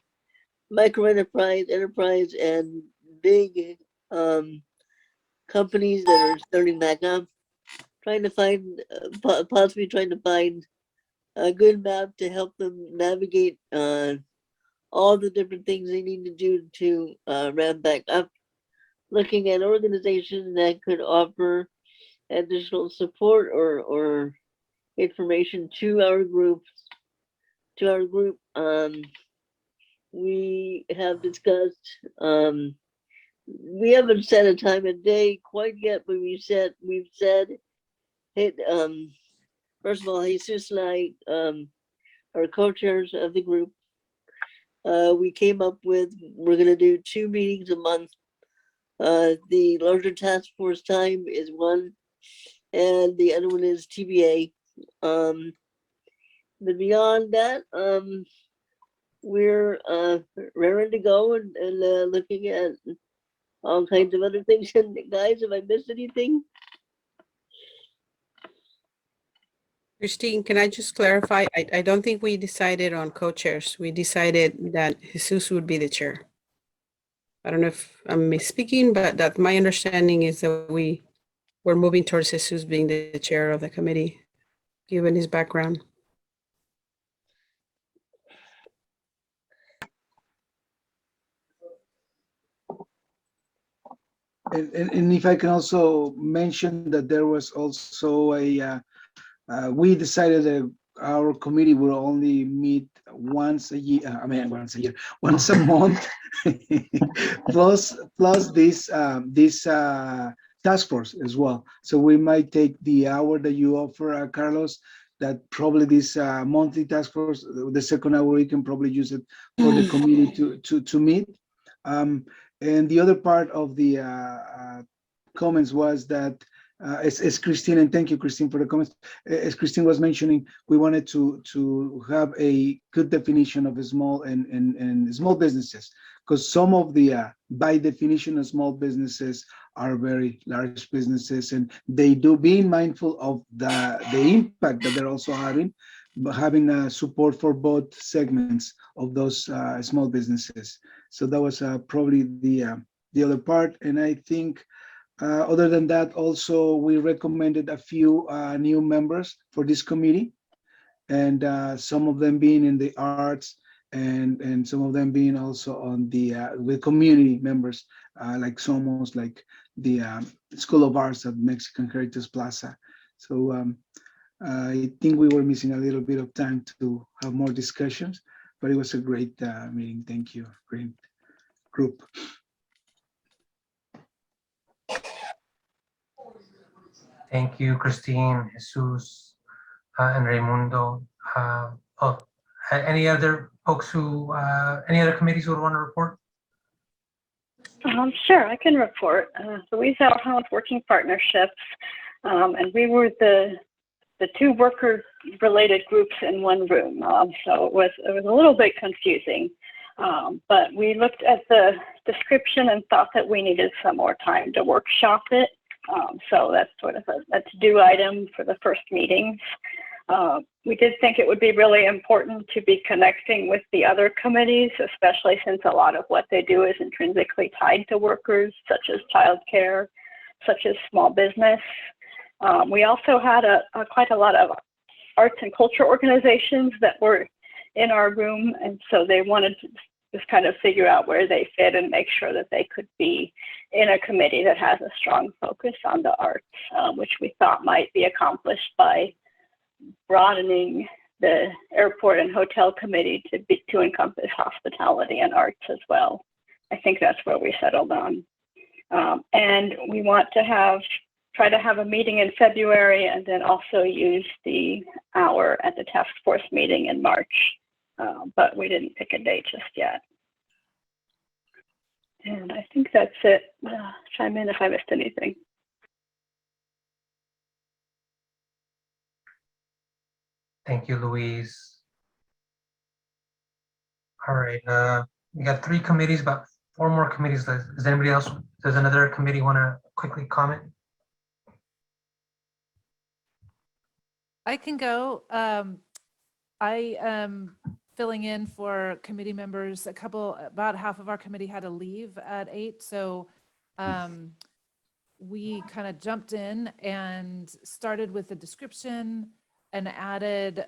micro enterprise, enterprise, and big companies that are starting back up. Trying to find, possibly trying to find a good map to help them navigate all the different things they need to do to ramp back up. Looking at organizations that could offer additional support or information to our group. We have discussed, we haven't set a time of day quite yet, but we've said, first of all, Jesus and I are co-chairs of the group. We came up with, we're gonna do 2 meetings a month. The larger task force time is one, and the other one is TBA. But beyond that, we're raring to go and looking at all kinds of other things. And guys, have I missed anything? Christine, can I just clarify? I don't think we decided on co-chairs. We decided that Jesus would be the chair. I don't know if I'm misspeaking, but that my understanding is that we're moving towards Jesus being the chair of the committee, given his background. And if I can also mention that there was also we decided that our committee will only meet once a year. Once a month, plus this task force as well. So we might take the hour that you offer, Carlos. That probably this monthly task force, the second hour, we can probably use it for the committee to meet. And the other part of the comments was that, as Christine, and thank you, Christine, for the comments. As Christine was mentioning, we wanted to have a good definition of small and small businesses, because some of the, by definition of small businesses are very large businesses, and they do, being mindful of the impact that they're also having, but having support for both segments of those small businesses. So that was probably the other part. And I think other than that, also we recommended a few new members for this committee, and some of them being in the arts, and some of them being also on the with community members, like Somos, like the School of Arts at Mexican Heritage Plaza. So I think we were missing a little bit of time to have more discussions, but it was a great meeting. Thank you. Great group. Thank you, Christine, Jesus, and Raymundo. Any other folks who, any other committees who would want to report? Sure, I can report. So we sat down with working partnerships, and we were the 2 worker-related groups in one room. So it was a little bit confusing, but we looked at the description and thought that we needed some more time to workshop it. So that's sort of a to-do item for the first meetings. We did think it would be really important to be connecting with the other committees, especially since a lot of what they do is intrinsically tied to workers, such as childcare, such as small business. We also had quite a lot of arts and culture organizations that were in our room, and so they wanted to just kind of figure out where they fit and make sure that they could be in a committee that has a strong focus on the arts, which we thought might be accomplished by broadening the airport and hotel committee to encompass hospitality and arts as well. I think that's where we settled on. And we want to try to have a meeting in February and then also use the hour at the task force meeting in March. But we didn't pick a date just yet. And I think that's it. Chime in if I missed anything. Thank you, Louise. All right, we got 3 committees, about 4 more committees. Does anybody else, does another committee want to quickly comment? I can go. I am filling in for committee members. About half of our committee had to leave at 8. So we kind of jumped in and started with the description and added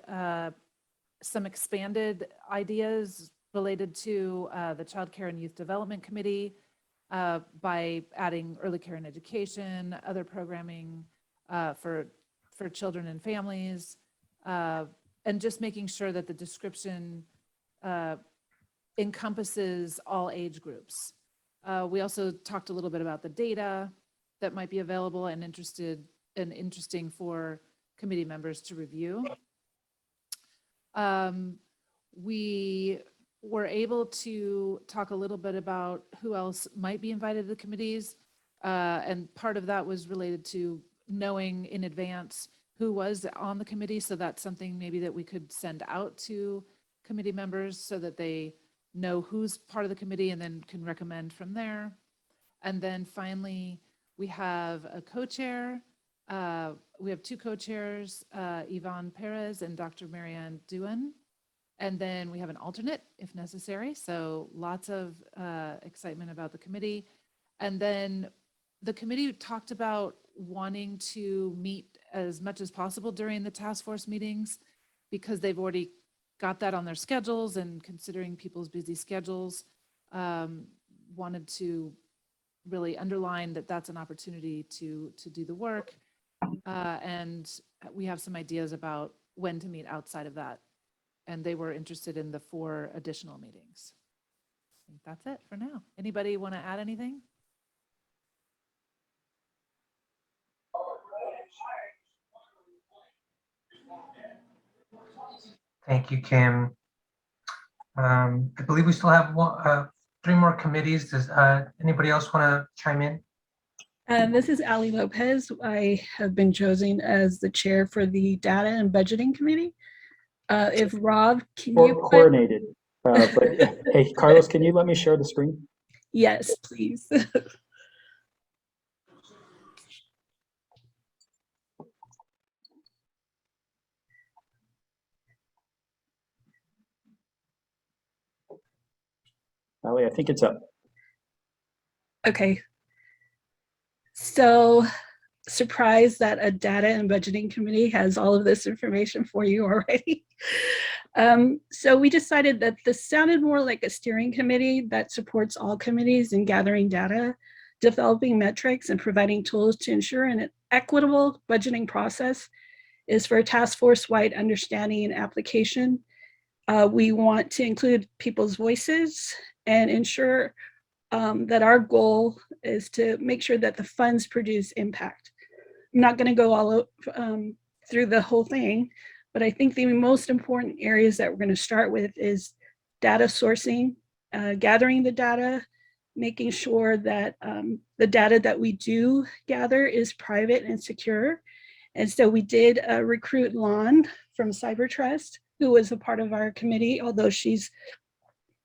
some expanded ideas related to the Child Care and Youth Development Committee by adding early care and education, other programming for children and families, and just making sure that the description encompasses all age groups. We also talked a little bit about the data that might be available and interesting for committee members to review. We were able to talk a little bit about who else might be invited to the committees. And part of that was related to knowing in advance who was on the committee. So that's something maybe that we could send out to committee members so that they know who's part of the committee and then can recommend from there. And then finally, we have a co-chair. We have 2 co-chairs, Yvonne Perez and Dr. Marianne Duen. And then we have an alternate if necessary. So lots of excitement about the committee. And then the committee talked about wanting to meet as much as possible during the task force meetings because they've already got that on their schedules, and considering people's busy schedules, wanted to really underline that that's an opportunity to do the work. And we have some ideas about when to meet outside of that. And they were interested in the 4 additional meetings. I think that's it for now. Anybody want to add anything? Thank you, Kim. I believe we still have 3 more committees. Does anybody else want to chime in? This is Ali Lopez. I have been chosen as the chair for the Data and Budgeting Committee. If Rob, can you coordinated? But hey, Carlos, can you let me share the screen? Yes, please. Ali, I think it's up. Okay. So surprised that a data and budgeting committee has all of this information for you already. So we decided that this sounded more like a steering committee that supports all committees in gathering data, developing metrics, and providing tools to ensure an equitable budgeting process is for a task force-wide understanding and application. We want to include people's voices and ensure that our goal is to make sure that the funds produce impact. I'm not going to go all through the whole thing, but I think the most important areas that we're going to start with is data sourcing, gathering the data, making sure that the data that we do gather is private and secure. And so we did recruit Lon from CyberTrust, who was a part of our committee, although she's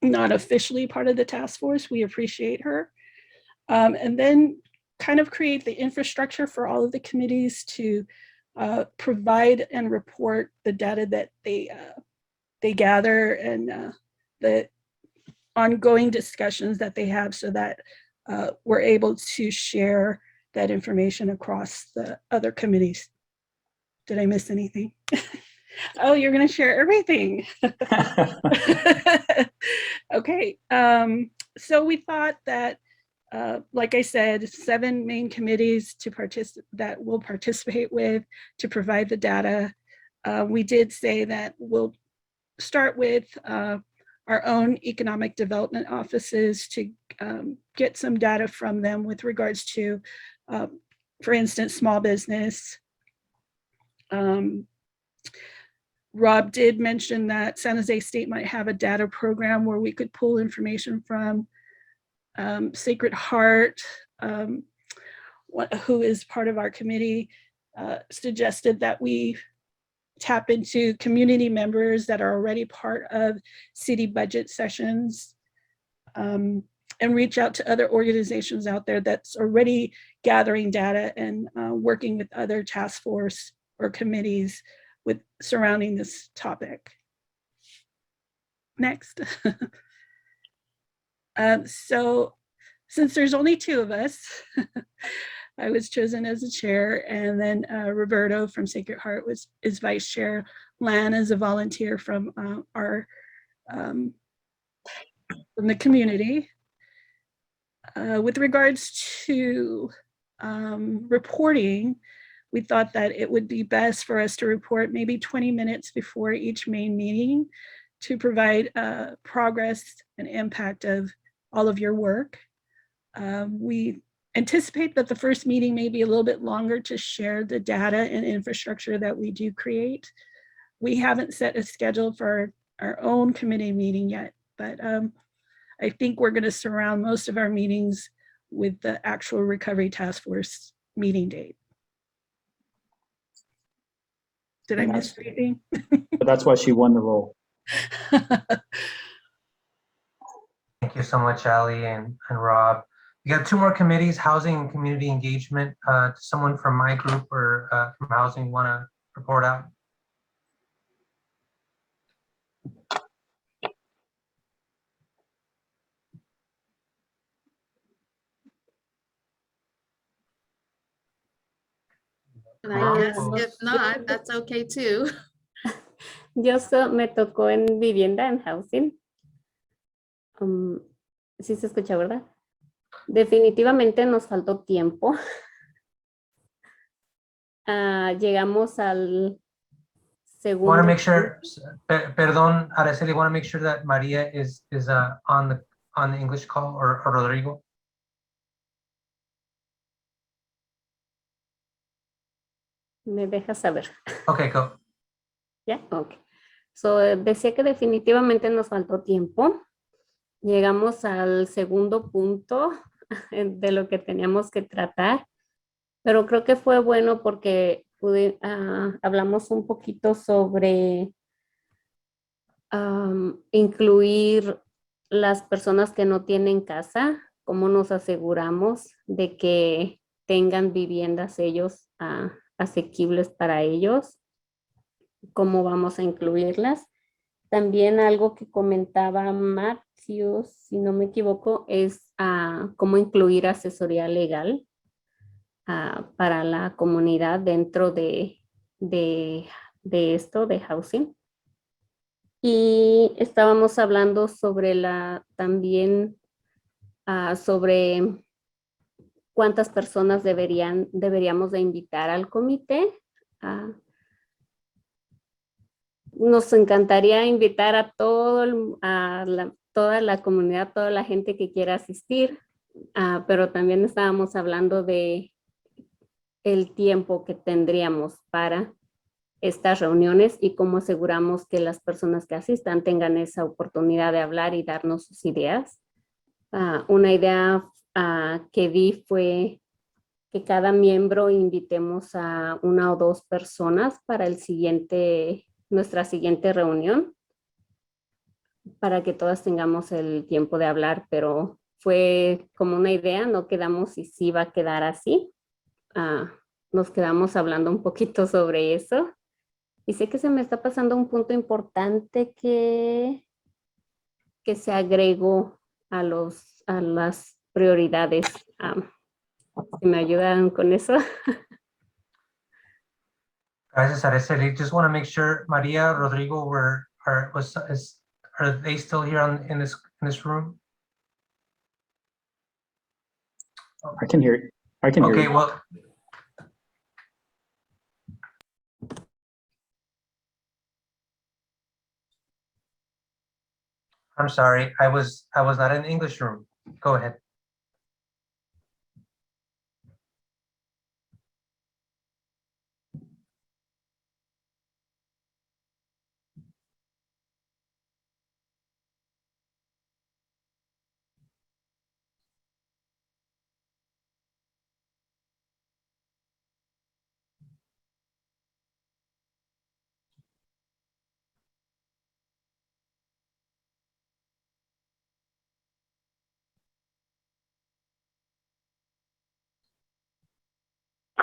not officially part of the task force. We appreciate her. And then kind of create the infrastructure for all of the committees to provide and report the data that they gather and the ongoing discussions that they have, so that we're able to share that information across the other committees. Did I miss anything? Oh, you're going to share everything. Okay. So we thought that, like I said, 7 main committees that we'll participate with to provide the data. We did say that we'll start with our own economic development offices to get some data from them with regards to, for instance, small business. Rob did mention that San Jose State might have a data program where we could pull information from. Sacred Heart, who is part of our committee, suggested that we tap into community members that are already part of city budget sessions, and reach out to other organizations out there that's already gathering data and working with other task force or committees with surrounding this topic. Next. So since there's only 2 of us, I was chosen as the chair, and then Roberto from Sacred Heart is vice chair. Lan is a volunteer from from the community. With regards to reporting, we thought that it would be best for us to report maybe 20 minutes before each main meeting to provide progress and impact of all of your work. We anticipate that the first meeting may be a little bit longer to share the data and infrastructure that we do create. We haven't set a schedule for our own committee meeting yet, but I think we're going to surround most of our meetings with the actual recovery task force meeting date. Did I miss anything? But that's why she won the role. Thank you so much, Ali and Rob. We got 2 more committees, housing and community engagement. Someone from my group or from housing want to report out? And I guess if not, that's okay too. Yo me tocó en vivienda, en housing. Sí se escucha, ¿verdad? Definitivamente nos faltó tiempo. Llegamos al segundo. Want to make sure, perdón, Araceli, want to make sure that Maria is on the English call, or Rodrigo? Me deja saber. Okay, go. ¿Ya? Ok. So, decía que definitivamente nos faltó tiempo. Llegamos al segundo punto de lo que teníamos que tratar, pero creo que fue bueno porque hablamos un poquito sobre incluir las personas que no tienen casa, cómo nos aseguramos de que tengan viviendas ellos asequibles para ellos, cómo vamos a incluirlas. También algo que comentaba Matthew, si no me equivoco, es cómo incluir asesoría legal para la comunidad dentro de esto, de housing. Y estábamos hablando sobre también sobre cuántas personas deberíamos de invitar al comité. Nos encantaría invitar a toda la comunidad, toda la gente que quiera asistir, pero también estábamos hablando de el tiempo que tendríamos para estas reuniones y cómo aseguramos que las personas que asistan tengan esa oportunidad de hablar y darnos sus ideas. Una idea que di fue que cada miembro invitemos a 1 o 2 personas para nuestra siguiente reunión, para que todas tengamos el tiempo de hablar, pero fue como una idea, no quedamos si sí va a quedar así. Nos quedamos hablando un poquito sobre eso. Y sé que se me está pasando un punto importante que se agregó a las prioridades. Si me ayudan con eso. Gracias, Araceli. Just want to make sure Maria, Rodrigo are they still here in this room? I can hear you. I can hear Okay, you. well. I'm sorry, I was not in the English room. Go ahead.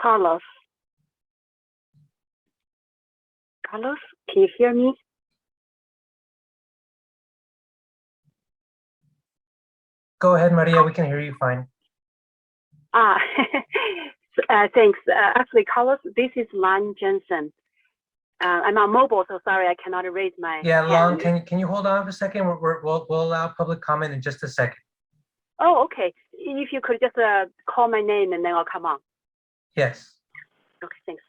Carlos, can you hear me? Go ahead, Maria, we can hear you fine. Thanks. Actually, Carlos, this is Lan Jensen. I'm on mobile, so sorry, I cannot raise my Yeah, hand. Long, can you hold on for a second? We'll allow public comment in just a second. Oh, okay. If you could just call my name and then I'll come on. Yes. Okay, thanks.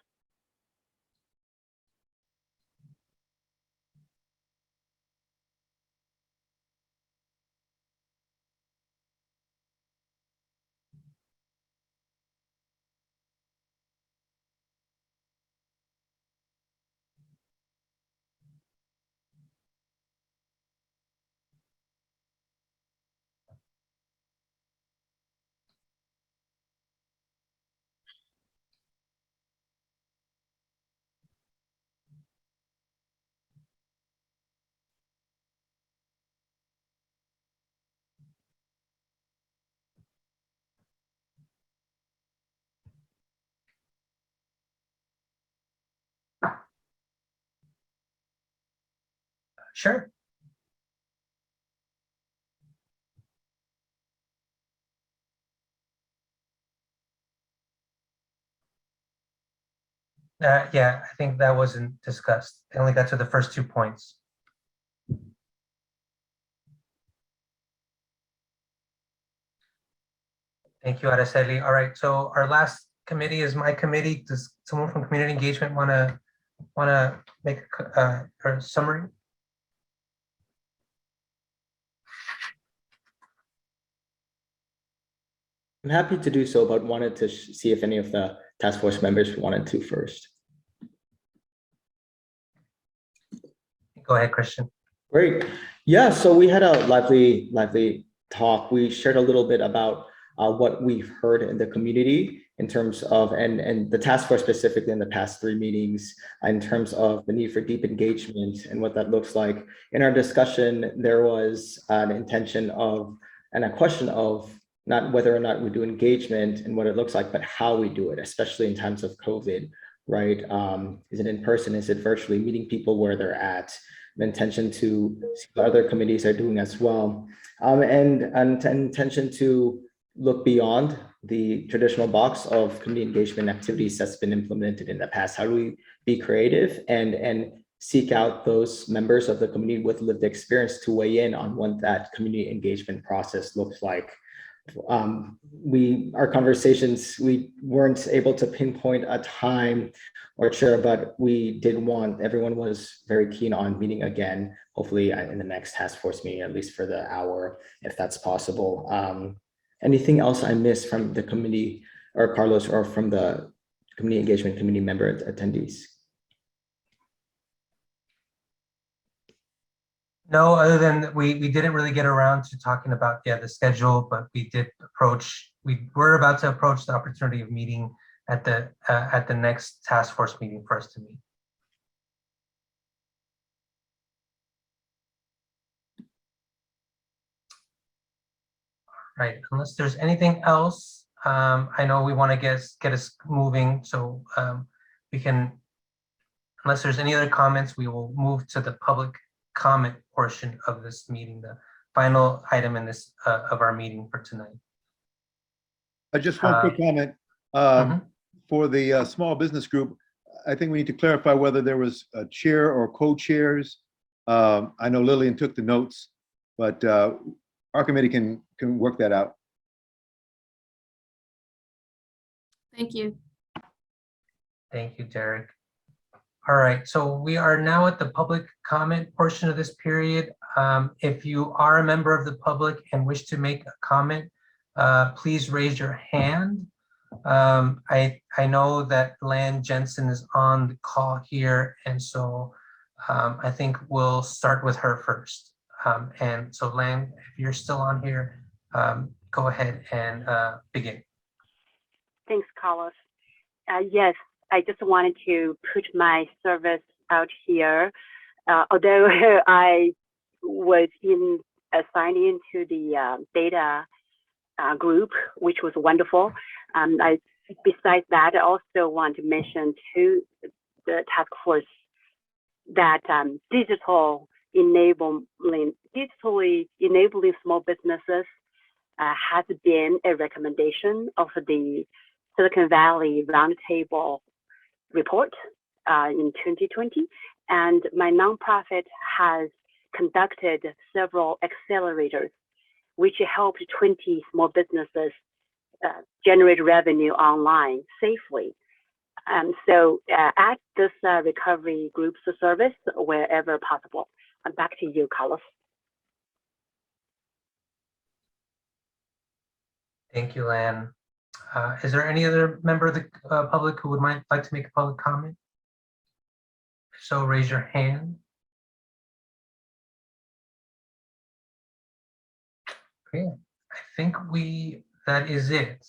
Sure. Yeah, I think that wasn't discussed. I only got to the first 2 points. Thank you, Araceli. All right, so our last committee is my committee. Does someone from community engagement want to make a summary? I'm happy to do so, but wanted to see if any of the task force members wanted to first. Go ahead, Christian. Great. Yeah, so we had a lively talk. We shared a little bit about what we've heard in the community in terms of, and the task force specifically in the past 3 meetings, in terms of the need for deep engagement and what that looks like. In our discussion, there was an intention of, and a question of, not whether or not we do engagement and what it looks like, but how we do it, especially in times of COVID, right? Is it in person? Is it virtually? Meeting people where they're at? The intention to see what other committees are doing as well. And intention to look beyond the traditional box of community engagement activities that's been implemented in the past. How do we be creative and seek out those members of the community with lived experience to weigh in on what that community engagement process looks like? Our conversations, we weren't able to pinpoint a time or chair, but we did want, everyone was very keen on meeting again, hopefully in the next task force meeting, at least for the hour, if that's possible. Anything else I missed from the committee, or Carlos, or from the community engagement committee member attendees? No, other than we didn't really get around to talking about the schedule, but we were about to approach the opportunity of meeting at the next task force meeting for us to meet. Right, unless there's anything else, I know we want to get us moving, so we can, unless there's any other comments, we will move to the public comment portion of this meeting, the final item in this of our meeting for tonight. Just one quick comment. For the small business group, I think we need to clarify whether there was a chair or co-chairs. I know Lillian took the notes, but our committee can work that out. Thank you. Thank you, Derek. All right, so we are now at the public comment portion of this period. If you are a member of the public and wish to make a comment, please raise your hand. I know that Lan Jensen is on the call here, and so I think we'll start with her first. And so Lan, if you're still on here, go ahead and begin. Thanks, Carlos. Yes, I just wanted to put my service out here. Although I was assigned into the data group, which was wonderful. Besides that, I also want to mention to the task force that digitally enabling small businesses has been a recommendation of the Silicon Valley Roundtable report in 2020, and my nonprofit has conducted several accelerators which helped 20 small businesses generate revenue online safely. So at this recovery group's service wherever possible. Back to you, Carlos. Thank you, Lan. Is there any other member of the public who would like to make a public comment? If so, raise your hand. Okay, I think that is it.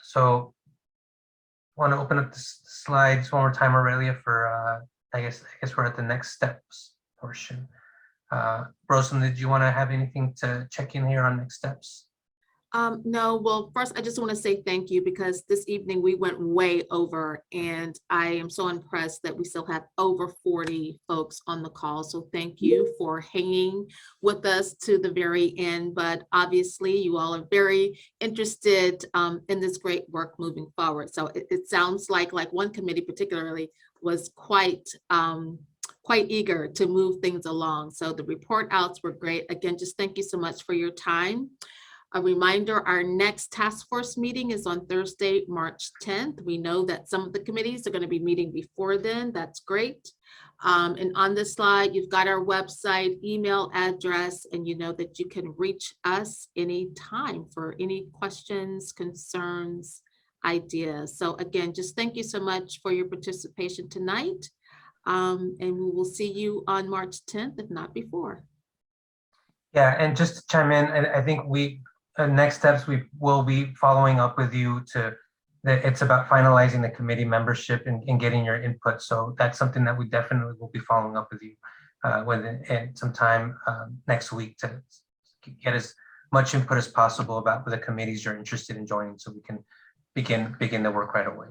So want to open up the slides one more time, Aurelia, for I guess we're at the next steps portion. Rosalind, did you want to have anything to check in here on next steps? No, well, first, I just want to say thank you because this evening we went way over and I am so impressed that we still have over 40 folks on the call. So thank you for hanging with us to the very end. But obviously you all are very interested in this great work moving forward. So it sounds like one committee particularly was quite eager to move things along. So the report outs were great. Again, just thank you so much for your time. A reminder, our next task force meeting is on Thursday, March 10th. We know that some of the committees are going to be meeting before then. That's great. And on this slide, you've got our website, email address, and you know that you can reach us anytime for any questions, concerns, ideas. So again, just thank you so much for your participation tonight. And we will see you on March 10th, if not before. Yeah, and just to chime in, I think next steps, we will be following up with you it's about finalizing the committee membership and getting your input. So that's something that we definitely will be following up with you within sometime next week to get as much input as possible about the committees you're interested in joining so we can begin the work right away.